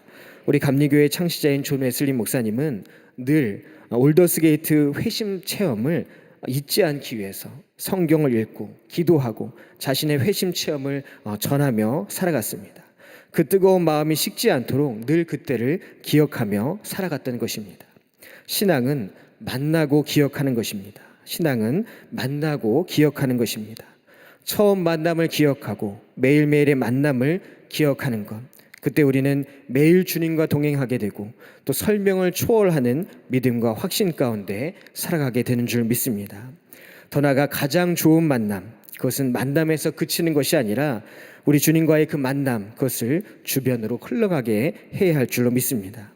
Speaker 2: 우리 감리교회 창시자인 존 웨슬리 목사님은 늘 올더스게이트 회심 체험을 잊지 않기 위해서 성경을 읽고 기도하고 자신의 회심 체험을 전하며 살아갔습니다. 그 뜨거운 마음이 식지 않도록 늘 그때를 기억하며 살아갔던 것입니다. 신앙은 만나고 기억하는 것입니다. 신앙은 만나고 기억하는 것입니다. 처음 만남을 기억하고 매일매일의 만남을 기억하는 것, 그때 우리는 매일 주님과 동행하게 되고 또 설명을 초월하는 믿음과 확신 가운데 살아가게 되는 줄 믿습니다. 더 나아가 가장 좋은 만남, 그것은 만남에서 그치는 것이 아니라 우리 주님과의 그 만남, 그것을 주변으로 흘러가게 해야 할 줄로 믿습니다.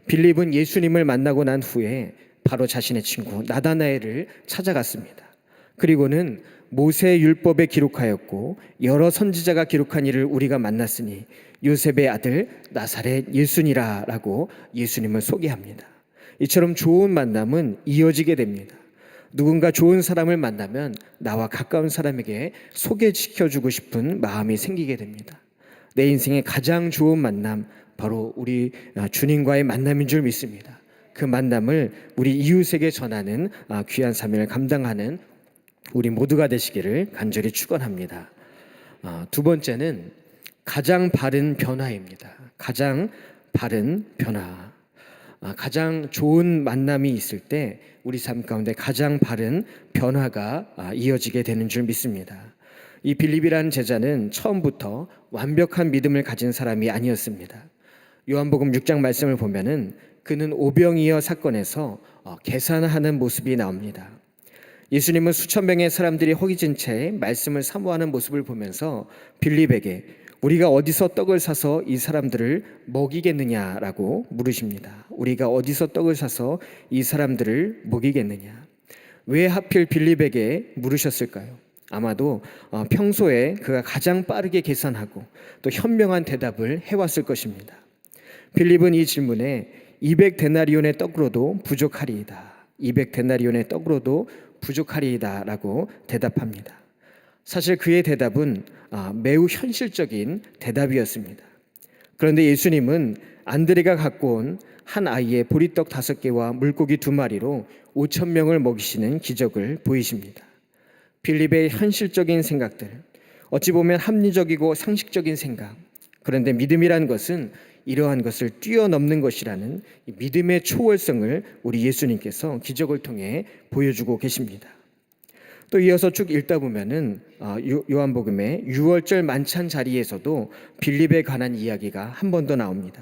Speaker 2: 빌립은 예수님을 만나고 난 후에 바로 자신의 친구 나다나엘을 찾아갔습니다. 그리고는 모세의 율법에 기록하였고 여러 선지자가 기록한 일을 우리가 만났으니 요셉의 아들 나사렛 예수니라 라고 예수님을 소개합니다. 이처럼 좋은 만남은 이어지게 됩니다. 누군가 좋은 사람을 만나면 나와 가까운 사람에게 소개시켜주고 싶은 마음이 생기게 됩니다. 내 인생의 가장 좋은 만남, 바로 우리 주님과의 만남인 줄 믿습니다. 그 만남을 우리 이웃에게 전하는 귀한 사명을 감당하는 우리 모두가 되시기를 간절히 축원합니다. 두 번째는 가장 바른 변화입니다. 가장 바른 변화. 가장 좋은 만남이 있을 때 우리 삶 가운데 가장 바른 변화가 이어지게 되는 줄 믿습니다. 이 빌립이라는 제자는 처음부터 완벽한 믿음을 가진 사람이 아니었습니다. 요한복음 6장 말씀을 보면은 그는 오병이어 사건에서 계산하는 모습이 나옵니다. 예수님은 수천 명의 사람들이 허기진 채 말씀을 사모하는 모습을 보면서 빌립에게 우리가 어디서 떡을 사서 이 사람들을 먹이겠느냐라고 물으십니다. 우리가 어디서 떡을 사서 이 사람들을 먹이겠느냐. 왜 하필 빌립에게 물으셨을까요? 아마도 평소에 그가 가장 빠르게 계산하고 또 현명한 대답을 해왔을 것입니다. 빌립은 이 질문에 200데나리온의 떡으로도 부족하리이다. 200데나리온의 떡으로도 부족하리이다 라고 대답합니다. 사실 그의 대답은 매우 현실적인 대답이었습니다. 그런데 예수님은 안드레가 갖고 온 한 아이의 보리떡 5개와 물고기 2마리로 5,000명을 먹이시는 기적을 보이십니다. 빌립의 현실적인 생각들, 어찌 보면 합리적이고 상식적인 생각, 그런데 믿음이란 것은 이러한 것을 뛰어넘는 것이라는 믿음의 초월성을 우리 예수님께서 기적을 통해 보여주고 계십니다. 또 이어서 쭉 읽다 보면은 요한복음의 6월절 만찬 자리에서도 빌립에 관한 이야기가 한 번 더 나옵니다.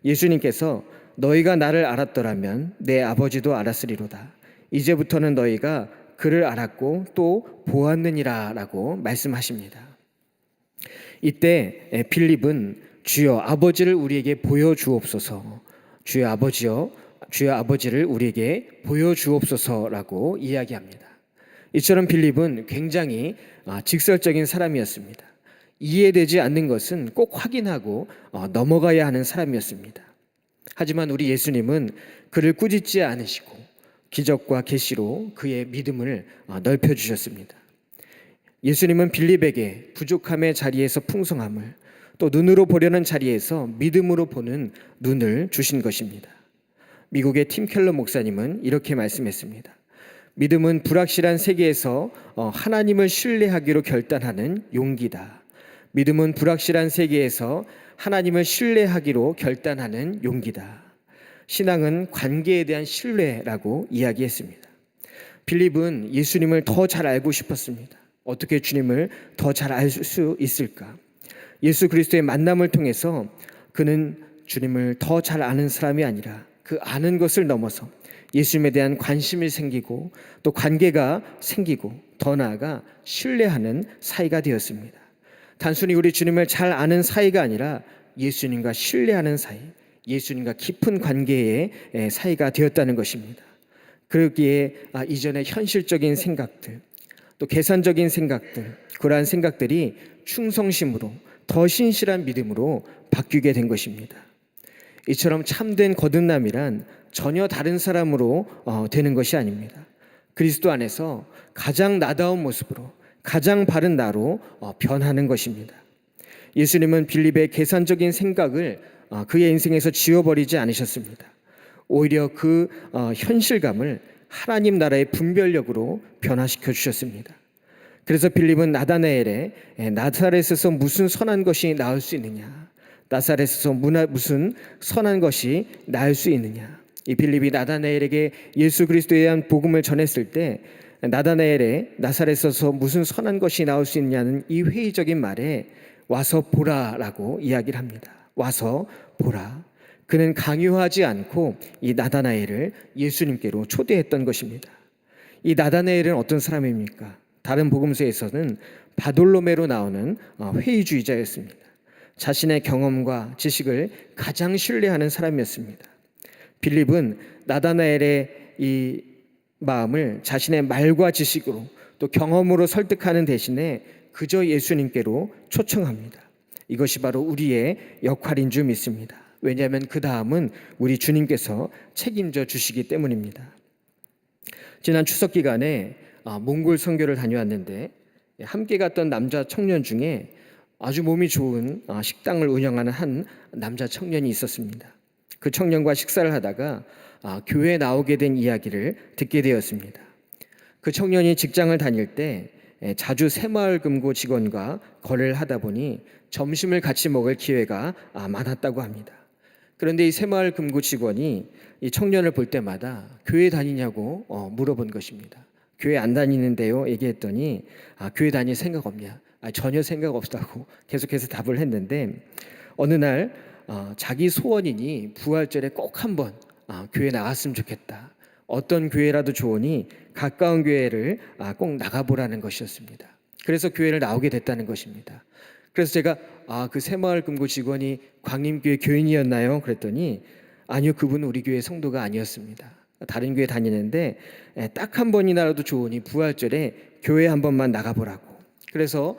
Speaker 2: 예수님께서 너희가 나를 알았더라면 내 아버지도 알았으리로다. 이제부터는 너희가 그를 알았고 또 보았느니라 라고 말씀하십니다. 이때 빌립은 주여 아버지를 우리에게 보여주옵소서, 주여 아버지여, 주여 아버지를 우리에게 보여주옵소서라고 이야기합니다. 이처럼 빌립은 굉장히 직설적인 사람이었습니다. 이해되지 않는 것은 꼭 확인하고 넘어가야 하는 사람이었습니다. 하지만 우리 예수님은 그를 꾸짖지 않으시고 기적과 계시로 그의 믿음을 넓혀주셨습니다. 예수님은 빌립에게 부족함의 자리에서 풍성함을, 또 눈으로 보려는 자리에서 믿음으로 보는 눈을 주신 것입니다. 미국의 팀 켈러 목사님은 이렇게 말씀했습니다. 믿음은 불확실한 세계에서 하나님을 신뢰하기로 결단하는 용기다. 믿음은 불확실한 세계에서 하나님을 신뢰하기로 결단하는 용기다. 신앙은 관계에 대한 신뢰라고 이야기했습니다. 빌립은 예수님을 더 잘 알고 싶었습니다. 어떻게 주님을 더 잘 알 수 있을까? 예수 그리스도의 만남을 통해서 그는 주님을 더 잘 아는 사람이 아니라 그 아는 것을 넘어서 예수님에 대한 관심이 생기고 또 관계가 생기고 더 나아가 신뢰하는 사이가 되었습니다. 단순히 우리 주님을 잘 아는 사이가 아니라 예수님과 신뢰하는 사이, 예수님과 깊은 관계의 사이가 되었다는 것입니다. 그러기에 이전의 현실적인 생각들, 또 계산적인 생각들, 그러한 생각들이 충성심으로 더 신실한 믿음으로 바뀌게 된 것입니다. 이처럼 참된 거듭남이란 전혀 다른 사람으로 되는 것이 아닙니다. 그리스도 안에서 가장 나다운 모습으로 가장 바른 나로 변하는 것입니다. 예수님은 빌립의 계산적인 생각을 그의 인생에서 지워버리지 않으셨습니다. 오히려 그 현실감을 하나님 나라의 분별력으로 변화시켜 주셨습니다. 그래서 빌립은 나다나엘에 나사렛에서 무슨 선한 것이 나올 수 있느냐, 나사렛에서 무슨 선한 것이 나올 수 있느냐, 이 빌립이 나다나엘에게 예수 그리스도에 대한 복음을 전했을 때 나다나엘의 나사렛에서 무슨 선한 것이 나올 수 있냐는 이 회의적인 말에 와서 보라라고 이야기를 합니다. 와서 보라. 그는 강요하지 않고 이 나다나엘을 예수님께로 초대했던 것입니다. 이 나다나엘은 어떤 사람입니까? 다른 복음서에서는 바돌로메로 나오는 회의주의자였습니다. 자신의 경험과 지식을 가장 신뢰하는 사람이었습니다. 빌립은 나다나엘의 이 마음을 자신의 말과 지식으로 또 경험으로 설득하는 대신에 그저 예수님께로 초청합니다. 이것이 바로 우리의 역할인 줄 믿습니다. 왜냐하면 그 다음은 우리 주님께서 책임져 주시기 때문입니다. 지난 추석 기간에 몽골 선교를 다녀왔는데 함께 갔던 남자 청년 중에 아주 몸이 좋은 식당을 운영하는 한 남자 청년이 있었습니다. 그 청년과 식사를 하다가 교회에 나오게 된 이야기를 듣게 되었습니다. 그 청년이 직장을 다닐 때 자주 새마을금고 직원과 거래를 하다 보니 점심을 같이 먹을 기회가 많았다고 합니다. 그런데 이 새마을금고 직원이 이 청년을 볼 때마다 교회 다니냐고 물어본 것입니다. 교회 안 다니는데요 얘기했더니 교회 다닐 생각 없냐? 전혀 생각 없다고 계속해서 답을 했는데 어느 날 자기 소원이니 부활절에 꼭 한번 교회 나갔으면 좋겠다. 어떤 교회라도 좋으니 가까운 교회를 꼭 나가보라는 것이었습니다. 그래서 교회를 나오게 됐다는 것입니다. 그래서 제가 그 새마을금고 직원이 광림교회 교인이었나요? 그랬더니 아니요, 그분은 우리 교회 성도가 아니었습니다. 다른 교회 다니는데 딱 한 번이라도 좋으니 부활절에 교회 한 번만 나가보라고. 그래서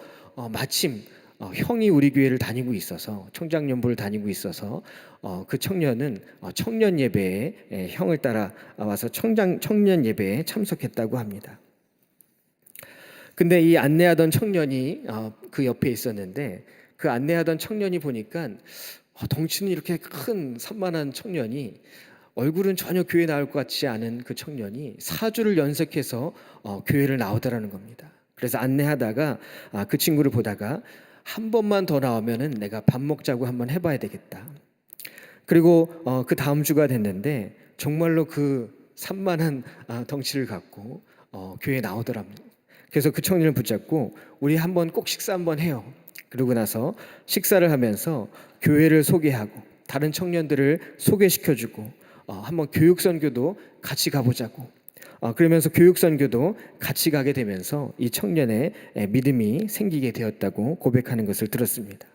Speaker 2: 마침 형이 우리 교회를 다니고 있어서 청장연부를 다니고 있어서 그 청년은 청년 예배에 형을 따라 와서 청년 예배에 참석했다고 합니다. 근데 이 안내하던 청년이 그 옆에 있었는데 그 안내하던 청년이 보니까 덩치는 이렇게 큰 산만한 청년이 얼굴은 전혀 교회 나올 것 같지 않은 그 청년이 4주를 연속해서 교회를 나오더라는 겁니다. 그래서 안내하다가 그 친구를 보다가 한 번만 더 나오면은 내가 밥 먹자고 한번 해봐야 되겠다. 그리고 그 다음 주가 됐는데 정말로 그 산만한 덩치를 갖고 교회에 나오더랍니다. 그래서 그 청년을 붙잡고 우리 한번 꼭 식사 한번 해요. 그러고 나서 식사를 하면서 교회를 소개하고 다른 청년들을 소개시켜주고 한번 교육 선교도 같이 가보자고. 그러면서 교육 선교도 같이 가게 되면서 이 청년의 믿음이 생기게 되었다고 고백하는 것을 들었습니다.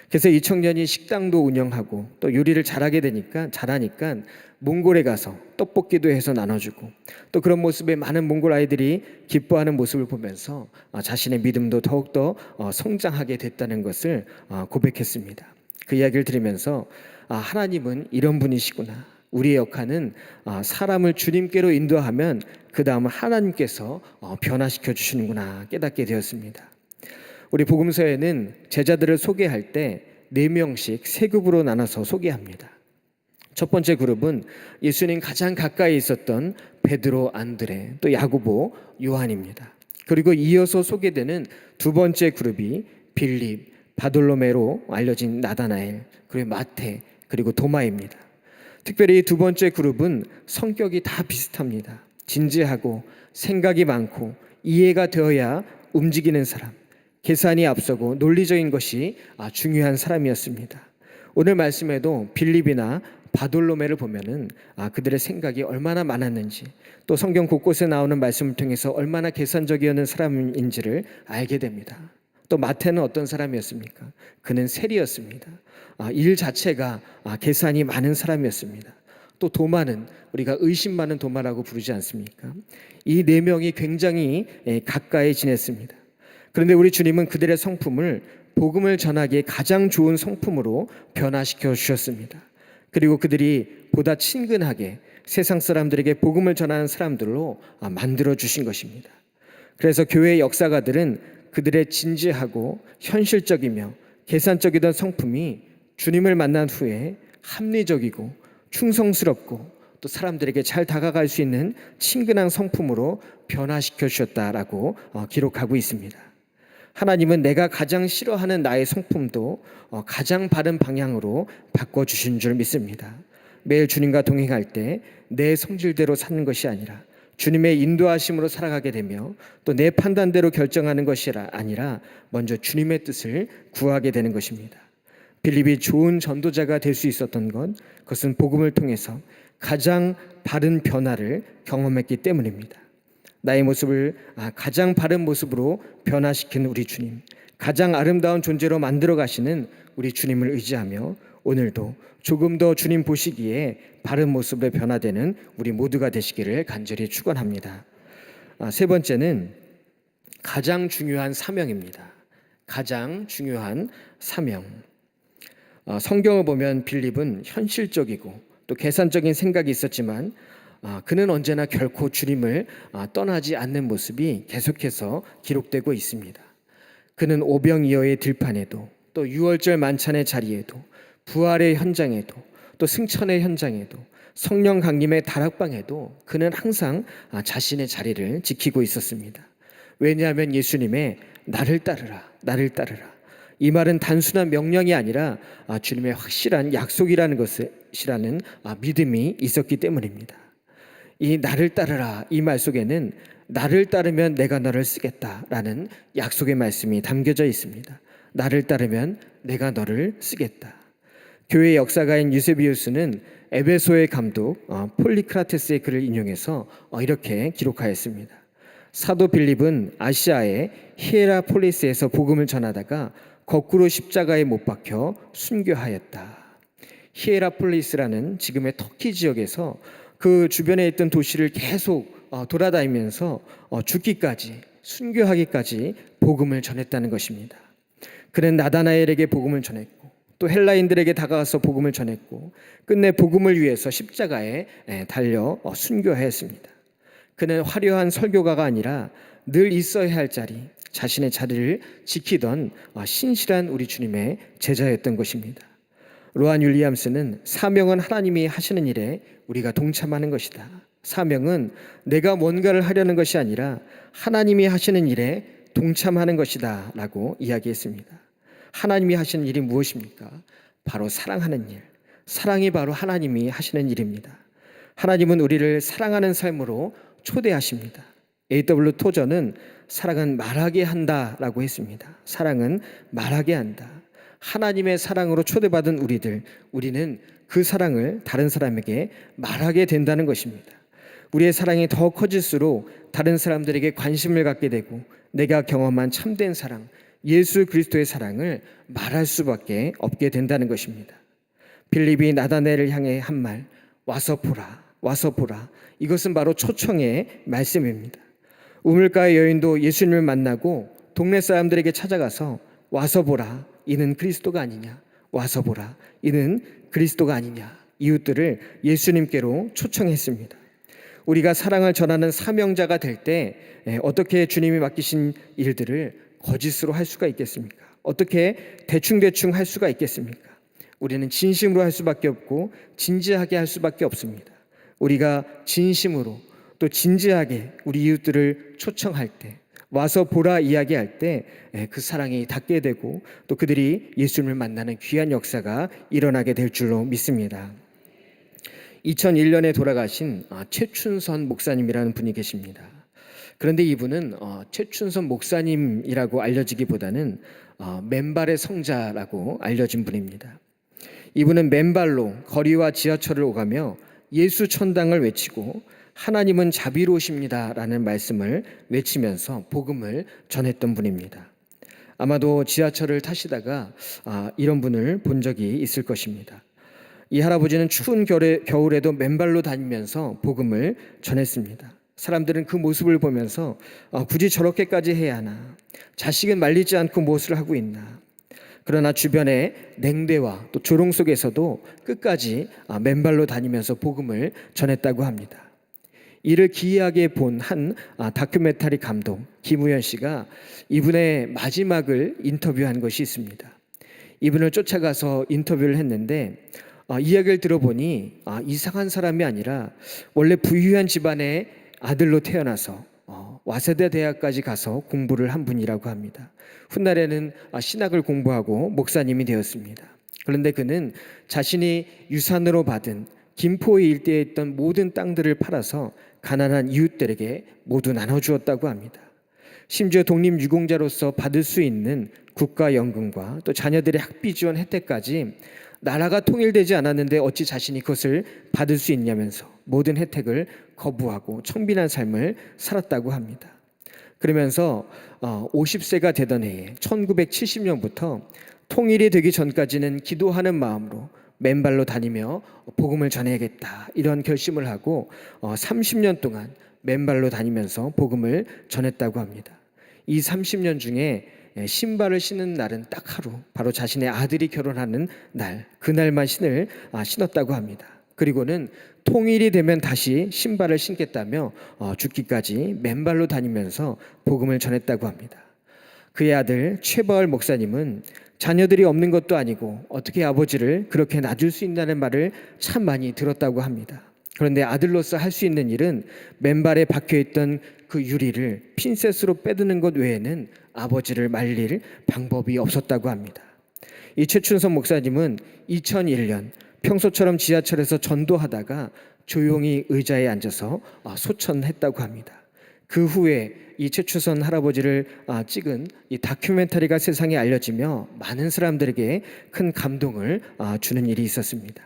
Speaker 2: 그래서 이 청년이 식당도 운영하고 또 요리를 잘하니까 몽골에 가서 떡볶이도 해서 나눠주고 또 그런 모습에 많은 몽골 아이들이 기뻐하는 모습을 보면서 자신의 믿음도 더욱더 성장하게 됐다는 것을 고백했습니다. 그 이야기를 들으면서 하나님은 이런 분이시구나. 우리의 역할은 사람을 주님께로 인도하면 그 다음은 하나님께서 변화시켜 주시는구나 깨닫게 되었습니다. 우리 복음서에는 제자들을 소개할 때 4명씩 3그룹으로 나눠서 소개합니다. 첫 번째 그룹은 예수님 가장 가까이 있었던 베드로, 안드레, 또 야고보, 요한입니다. 그리고 이어서 소개되는 두 번째 그룹이 빌립, 바돌로메로 알려진 나다나엘, 그리고 마태, 그리고 도마입니다. 특별히 두 번째 그룹은 성격이 다 비슷합니다. 진지하고 생각이 많고 이해가 되어야 움직이는 사람, 계산이 앞서고 논리적인 것이 중요한 사람이었습니다. 오늘 말씀에도 빌립이나 바돌로메를 보면은 그들의 생각이 얼마나 많았는지, 또 성경 곳곳에 나오는 말씀을 통해서 얼마나 계산적이었는 사람인지를 알게 됩니다. 또 마태는 어떤 사람이었습니까? 그는 세리였습니다. 일 자체가 계산이 많은 사람이었습니다. 또 도마는 우리가 의심 많은 도마라고 부르지 않습니까? 이 네 명이 굉장히 가까이 지냈습니다. 그런데 우리 주님은 그들의 성품을 복음을 전하기에 가장 좋은 성품으로 변화시켜 주셨습니다. 그리고 그들이 보다 친근하게 세상 사람들에게 복음을 전하는 사람들로 만들어 주신 것입니다. 그래서 교회의 역사가들은 그들의 진지하고 현실적이며 계산적이던 성품이 주님을 만난 후에 합리적이고 충성스럽고 또 사람들에게 잘 다가갈 수 있는 친근한 성품으로 변화시켜 주셨다라고 기록하고 있습니다. 하나님은 내가 가장 싫어하는 나의 성품도 가장 바른 방향으로 바꿔주신 줄 믿습니다. 매일 주님과 동행할 때 내 성질대로 사는 것이 아니라 주님의 인도하심으로 살아가게 되며 또 내 판단대로 결정하는 것이 아니라 먼저 주님의 뜻을 구하게 되는 것입니다. 빌립이 좋은 전도자가 될 수 있었던 것, 그것은 복음을 통해서 가장 바른 변화를 경험했기 때문입니다. 나의 모습을 가장 바른 모습으로 변화시킨 우리 주님, 가장 아름다운 존재로 만들어 가시는 우리 주님을 의지하며 오늘도 조금 더 주님 보시기에 바른 모습으로 변화되는 우리 모두가 되시기를 간절히 축원합니다. 세 번째는 가장 중요한 사명입니다. 가장 중요한 사명. 성경을 보면 빌립은 현실적이고 또 계산적인 생각이 있었지만 그는 언제나 결코 주님을 떠나지 않는 모습이 계속해서 기록되고 있습니다. 그는 오병이어의 들판에도 또 유월절 만찬의 자리에도 부활의 현장에도 또 승천의 현장에도 성령 강림의 다락방에도 그는 항상 자신의 자리를 지키고 있었습니다. 왜냐하면 예수님의 나를 따르라, 나를 따르라, 이 말은 단순한 명령이 아니라 주님의 확실한 약속이라는 것이라는 믿음이 있었기 때문입니다. 이 나를 따르라 이 말 속에는 나를 따르면 내가 너를 쓰겠다라는 약속의 말씀이 담겨져 있습니다. 나를 따르면 내가 너를 쓰겠다. 교회 역사가인 유세비우스는 에베소의 감독 폴리크라테스의 글을 인용해서 이렇게 기록하였습니다. 사도 빌립은 아시아의 히에라폴리스에서 복음을 전하다가 거꾸로 십자가에 못 박혀 순교하였다. 히에라폴리스라는 지금의 터키 지역에서 그 주변에 있던 도시를 계속 돌아다니면서 죽기까지, 순교하기까지 복음을 전했다는 것입니다. 그는 나다나엘에게 복음을 전했고 또 헬라인들에게 다가가서 복음을 전했고 끝내 복음을 위해서 십자가에 달려 순교하였습니다. 그는 화려한 설교가가 아니라 늘 있어야 할 자리, 자신의 자리를 지키던 신실한 우리 주님의 제자였던 것입니다. 로안 윌리엄스는 사명은 하나님이 하시는 일에 우리가 동참하는 것이다. 사명은 내가 뭔가를 하려는 것이 아니라 하나님이 하시는 일에 동참하는 것이다 라고 이야기했습니다. 하나님이 하시는 일이 무엇입니까? 바로 사랑하는 일. 사랑이 바로 하나님이 하시는 일입니다. 하나님은 우리를 사랑하는 삶으로 초대하십니다. A.W. 토저는 사랑은 말하게 한다라고 했습니다. 사랑은 말하게 한다. 하나님의 사랑으로 초대받은 우리는 그 사랑을 다른 사람에게 말하게 된다는 것입니다. 우리의 사랑이 더 커질수록 다른 사람들에게 관심을 갖게 되고 내가 경험한 참된 사랑, 예수 그리스도의 사랑을 말할 수밖에 없게 된다는 것입니다. 빌립이 나다나엘을 향해 한 말, 와서 보라, 와서 보라. 이것은 바로 초청의 말씀입니다. 우물가의 여인도 예수님을 만나고 동네 사람들에게 찾아가서 와서 보라, 이는 그리스도가 아니냐, 와서 보라, 이는 그리스도가 아니냐, 이웃들을 예수님께로 초청했습니다. 우리가 사랑을 전하는 사명자가 될 때 어떻게 주님이 맡기신 일들을 거짓으로 할 수가 있겠습니까? 어떻게 대충대충 할 수가 있겠습니까? 우리는 진심으로 할 수밖에 없고 진지하게 할 수밖에 없습니다. 우리가 진심으로 또 진지하게 우리 이웃들을 초청할 때 와서 보라 이야기할 때 그 사랑이 닿게 되고 또 그들이 예수님을 만나는 귀한 역사가 일어나게 될 줄로 믿습니다. 2001년에 돌아가신 최춘선 목사님이라는 분이 계십니다. 그런데 이분은 최춘선 목사님이라고 알려지기보다는 맨발의 성자라고 알려진 분입니다. 이분은 맨발로 거리와 지하철을 오가며 예수 천당을 외치고 하나님은 자비로우십니다라는 말씀을 외치면서 복음을 전했던 분입니다. 아마도 지하철을 타시다가 이런 분을 본 적이 있을 것입니다. 이 할아버지는 추운 겨울에도 맨발로 다니면서 복음을 전했습니다. 사람들은 그 모습을 보면서 굳이 저렇게까지 해야 하나, 자식은 말리지 않고 무엇을 하고 있나. 그러나 주변의 냉대와 또 조롱 속에서도 끝까지 맨발로 다니면서 복음을 전했다고 합니다. 이를 기이하게 본 한 다큐멘터리 감독 김우현 씨가 이분의 마지막을 인터뷰한 것이 있습니다. 이분을 쫓아가서 인터뷰를 했는데 이야기를 들어보니 이상한 사람이 아니라 원래 부유한 집안의 아들로 태어나서 와세대 대학까지 가서 공부를 한 분이라고 합니다. 훗날에는 신학을 공부하고 목사님이 되었습니다. 그런데 그는 자신이 유산으로 받은 김포의 일대에 있던 모든 땅들을 팔아서 가난한 이웃들에게 모두 나눠주었다고 합니다. 심지어 독립유공자로서 받을 수 있는 국가연금과 또 자녀들의 학비 지원 혜택까지 나라가 통일되지 않았는데 어찌 자신이 그것을 받을 수 있냐면서 모든 혜택을 거부하고 청빈한 삶을 살았다고 합니다. 그러면서 50세가 되던 해에 1970년부터 통일이 되기 전까지는 기도하는 마음으로 맨발로 다니며 복음을 전해야겠다 이런 결심을 하고 30년 동안 맨발로 다니면서 복음을 전했다고 합니다. 이 30년 중에 신발을 신는 날은 딱 하루, 바로 자신의 아들이 결혼하는 날, 그날만 신었다고 합니다. 그리고는 통일이 되면 다시 신발을 신겠다며 죽기까지 맨발로 다니면서 복음을 전했다고 합니다. 그의 아들 최바울 목사님은 자녀들이 없는 것도 아니고 어떻게 아버지를 그렇게 놔줄 수 있다는 말을 참 많이 들었다고 합니다. 그런데 아들로서 할 수 있는 일은 맨발에 박혀있던 그 유리를 핀셋으로 빼드는 것 외에는 아버지를 말릴 방법이 없었다고 합니다. 이 최춘선 목사님은 2001년 평소처럼 지하철에서 전도하다가 조용히 의자에 앉아서 소천했다고 합니다. 그 후에 이 최춘선 할아버지를 찍은 이 다큐멘터리가 세상에 알려지며 많은 사람들에게 큰 감동을 주는 일이 있었습니다.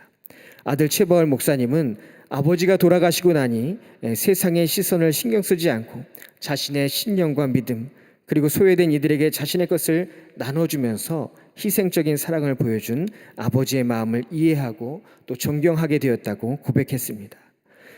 Speaker 2: 아들 최바울 목사님은 아버지가 돌아가시고 나니 세상의 시선을 신경 쓰지 않고 자신의 신념과 믿음 그리고 소외된 이들에게 자신의 것을 나눠주면서 희생적인 사랑을 보여준 아버지의 마음을 이해하고 또 존경하게 되었다고 고백했습니다.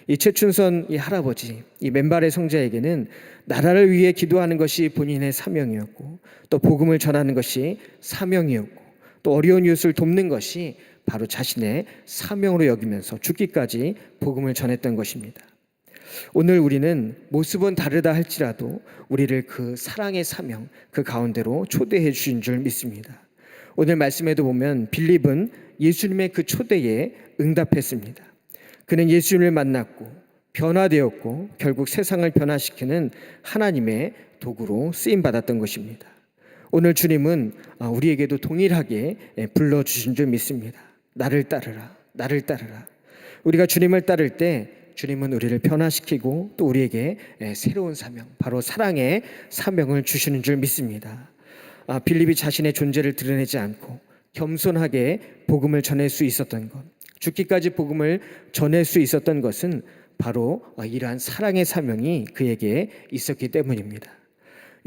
Speaker 2: 이 최춘선 이 할아버지, 이 맨발의 성자에게는 나라를 위해 기도하는 것이 본인의 사명이었고 또 복음을 전하는 것이 사명이었고 또 어려운 이웃을 돕는 것이 바로 자신의 사명으로 여기면서 죽기까지 복음을 전했던 것입니다. 오늘 우리는 모습은 다르다 할지라도 우리를 그 사랑의 사명 그 가운데로 초대해 주신 줄 믿습니다. 오늘 말씀에도 보면 빌립은 예수님의 그 초대에 응답했습니다. 그는 예수님을 만났고 변화되었고 결국 세상을 변화시키는 하나님의 도구로 쓰임받았던 것입니다. 오늘 주님은 우리에게도 동일하게 불러주신 줄 믿습니다. 나를 따르라, 나를 따르라. 우리가 주님을 따를 때 주님은 우리를 변화시키고 또 우리에게 새로운 사명, 바로 사랑의 사명을 주시는 줄 믿습니다. 빌립이 자신의 존재를 드러내지 않고 겸손하게 복음을 전할 수 있었던 것, 죽기까지 복음을 전할 수 있었던 것은 바로 이러한 사랑의 사명이 그에게 있었기 때문입니다.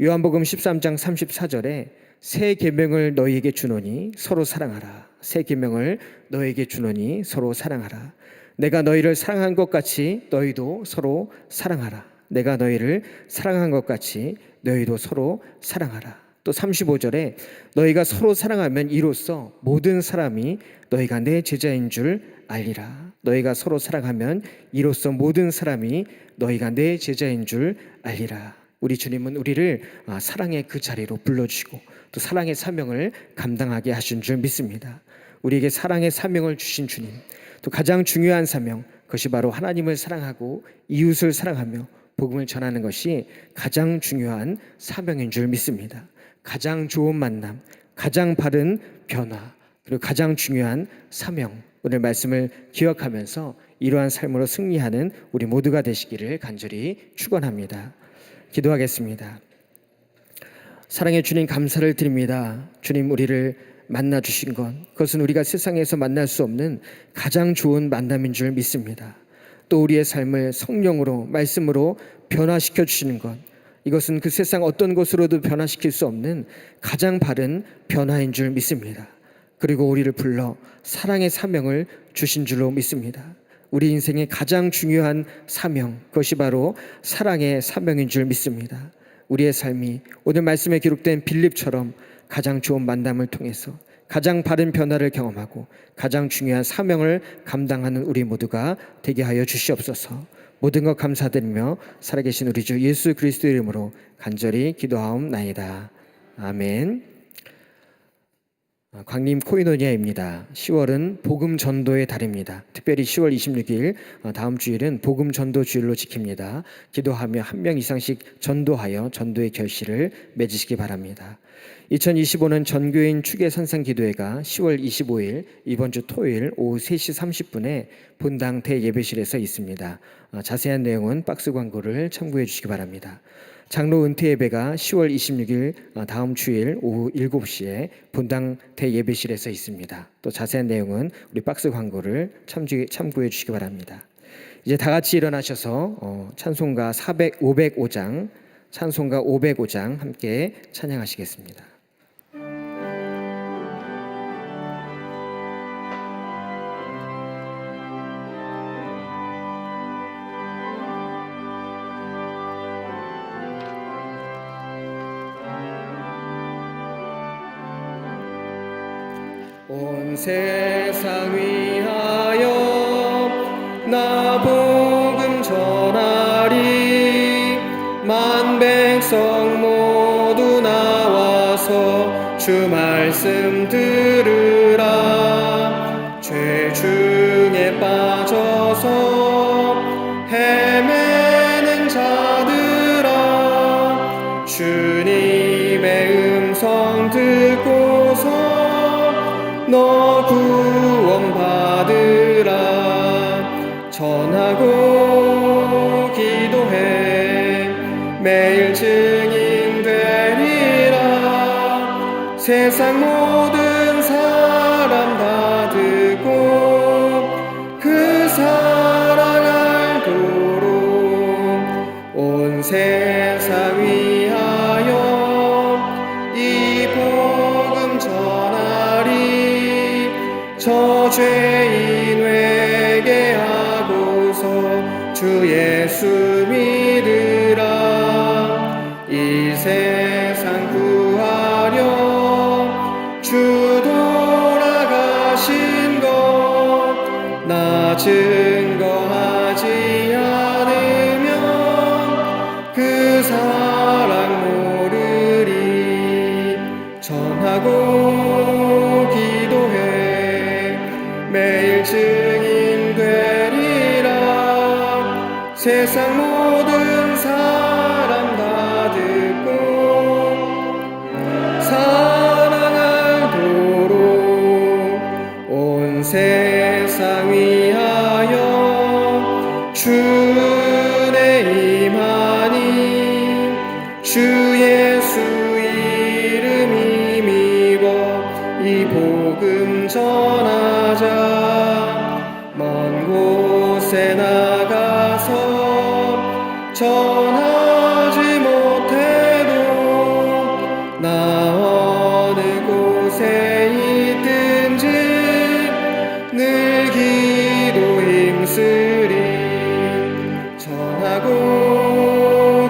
Speaker 2: 요한복음 13장 34절에 새 계명을 너희에게 주노니 서로 사랑하라. 새 계명을 너희에게 주노니 서로 사랑하라. 내가 너희를 사랑한 것 같이 너희도 서로 사랑하라. 내가 너희를 사랑한 것 같이 너희도 서로 사랑하라. 또 35절에 너희가 서로 사랑하면 이로써 모든 사람이 너희가 내 제자인 줄 알리라. 너희가 서로 사랑하면 이로써 모든 사람이 너희가 내 제자인 줄 알리라. 우리 주님은 우리를 사랑의 그 자리로 불러주시고 또 사랑의 사명을 감당하게 하신 줄 믿습니다. 우리에게 사랑의 사명을 주신 주님, 또 가장 중요한 사명, 그것이 바로 하나님을 사랑하고 이웃을 사랑하며 복음을 전하는 것이 가장 중요한 사명인 줄 믿습니다. 가장 좋은 만남, 가장 바른 변화, 그리고 가장 중요한 사명, 오늘 말씀을 기억하면서 이러한 삶으로 승리하는 우리 모두가 되시기를 간절히 축원합니다. 기도하겠습니다. 사랑의 주님, 감사를 드립니다. 주님, 우리를 만나 주신 것, 그것은 우리가 세상에서 만날 수 없는 가장 좋은 만남인 줄 믿습니다. 또 우리의 삶을 성령으로, 말씀으로 변화시켜 주시는 것, 이것은 그 세상 어떤 것으로도 변화시킬 수 없는 가장 바른 변화인 줄 믿습니다. 그리고 우리를 불러 사랑의 사명을 주신 줄로 믿습니다. 우리 인생의 가장 중요한 사명, 그것이 바로 사랑의 사명인 줄 믿습니다. 우리의 삶이 오늘 말씀에 기록된 빌립처럼 가장 좋은 만남을 통해서 가장 바른 변화를 경험하고 가장 중요한 사명을 감당하는 우리 모두가 되게 하여 주시옵소서. 모든 것 감사드리며 살아계신 우리 주 예수 그리스도의 이름으로 간절히 기도하옵나이다. 아멘. 광림 코이노니아입니다. 10월은 복음 전도의 달입니다. 특별히 10월 26일 다음 주일은 복음 전도 주일로 지킵니다. 기도하며 한 명 이상씩 전도하여 전도의 결실을 맺으시기 바랍니다. 2025년 전교인 추계 산상 기도회가 10월 25일 이번 주 토요일 오후 3시 30분에 본당 대예배실에서 있습니다. 자세한 내용은 박스 광고를 참고해 주시기 바랍니다. 장로 은퇴 예배가 10월 26일 다음 주일 오후 7시에 본당 대예배실에서 있습니다. 또 자세한 내용은 우리 박스 광고를 참고해 주시기 바랍니다. 이제 다 같이 일어나셔서 찬송가 505장 찬송가 505장 함께 찬양하시겠습니다. 온 세상 위하여 나 복음 전하리. 만 백성 모두 나와서 주 말씀 들으라. 죄 중에 빠져서 헤매는 자들아, 주님의 음성 듣고서 너 구원 받으라. 전하고 기도해 매일 증인 되리라. 세상 모든 사람 다 듣고 그 사랑 알도록 온 세상 위하여 이 복음 전하리. 저 죄인 회개하고서 주 예수 믿으라. 이 세상 구하려 주 돌아가신 것 나 증거하지 않으면 그 사랑 모르리. 전하고 기도해 매일 증인 되리라. 세상 모든 사람 다 듣고 사랑하도록 온 세상 위하여 주의 임하니. 주 예수 이름 힘입어 이 복음 전하자. 먼 곳에 나가서 전하지 못해도 나 어느 곳에 있든지 늘 기도 힘쓰리. 전하고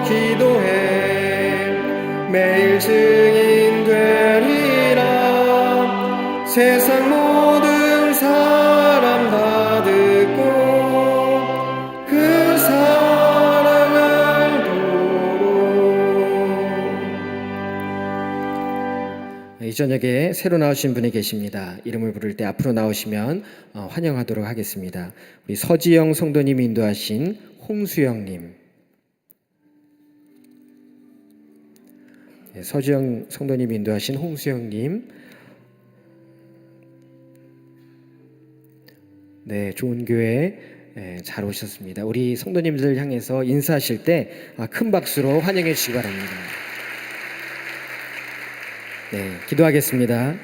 Speaker 2: 기도해 매일 증인 되리라. 세상 모든 사람 다 듣고 그 사랑 알도록. 이 저녁에 새로 나오신 분이 계십니다. 이름을 부를 때 앞으로 나오시면 환영하도록 하겠습니다. 우리 서지영 성도님이 인도하신 홍수영님. 서주영 성도님 인도하신 홍수영님, 네, 좋은 교회 잘 오셨습니다. 우리 성도님들 향해서 인사하실 때 큰 박수로 환영해 주시기 바랍니다. 네, 기도하겠습니다.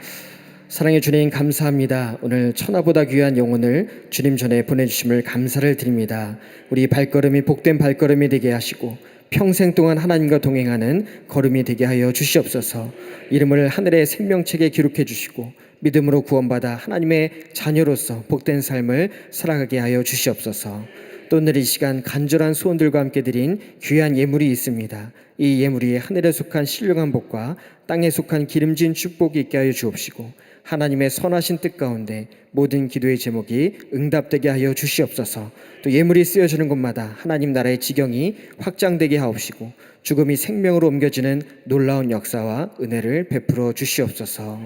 Speaker 2: 사랑의 주님 감사합니다. 오늘 천하보다 귀한 영혼을 주님 전에 보내주심을 감사를 드립니다. 우리 발걸음이 복된 발걸음이 되게 하시고 평생 동안 하나님과 동행하는 걸음이 되게 하여 주시옵소서. 이름을 하늘의 생명책에 기록해 주시고 믿음으로 구원받아 하나님의 자녀로서 복된 삶을 살아가게 하여 주시옵소서. 또 오늘 이 시간 간절한 소원들과 함께 드린 귀한 예물이 있습니다. 이 예물이 하늘에 속한 신령한 복과 땅에 속한 기름진 축복이 있게 하여 주옵시고 하나님의 선하신 뜻 가운데 모든 기도의 제목이 응답되게 하여 주시옵소서. 또 예물이 쓰여지는 곳마다 하나님 나라의 지경이 확장되게 하옵시고 죽음이 생명으로 옮겨지는 놀라운 역사와 은혜를 베풀어 주시옵소서.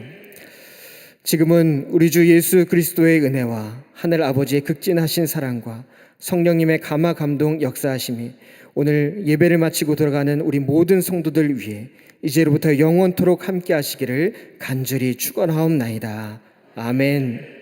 Speaker 2: 지금은 우리 주 예수 그리스도의 은혜와 하늘 아버지의 극진하신 사랑과 성령님의 감화 감동 역사하심이 오늘 예배를 마치고 들어가는 우리 모든 성도들 위해 이제로부터 영원토록 함께 하시기를 간절히 축원하옵나이다. 아멘.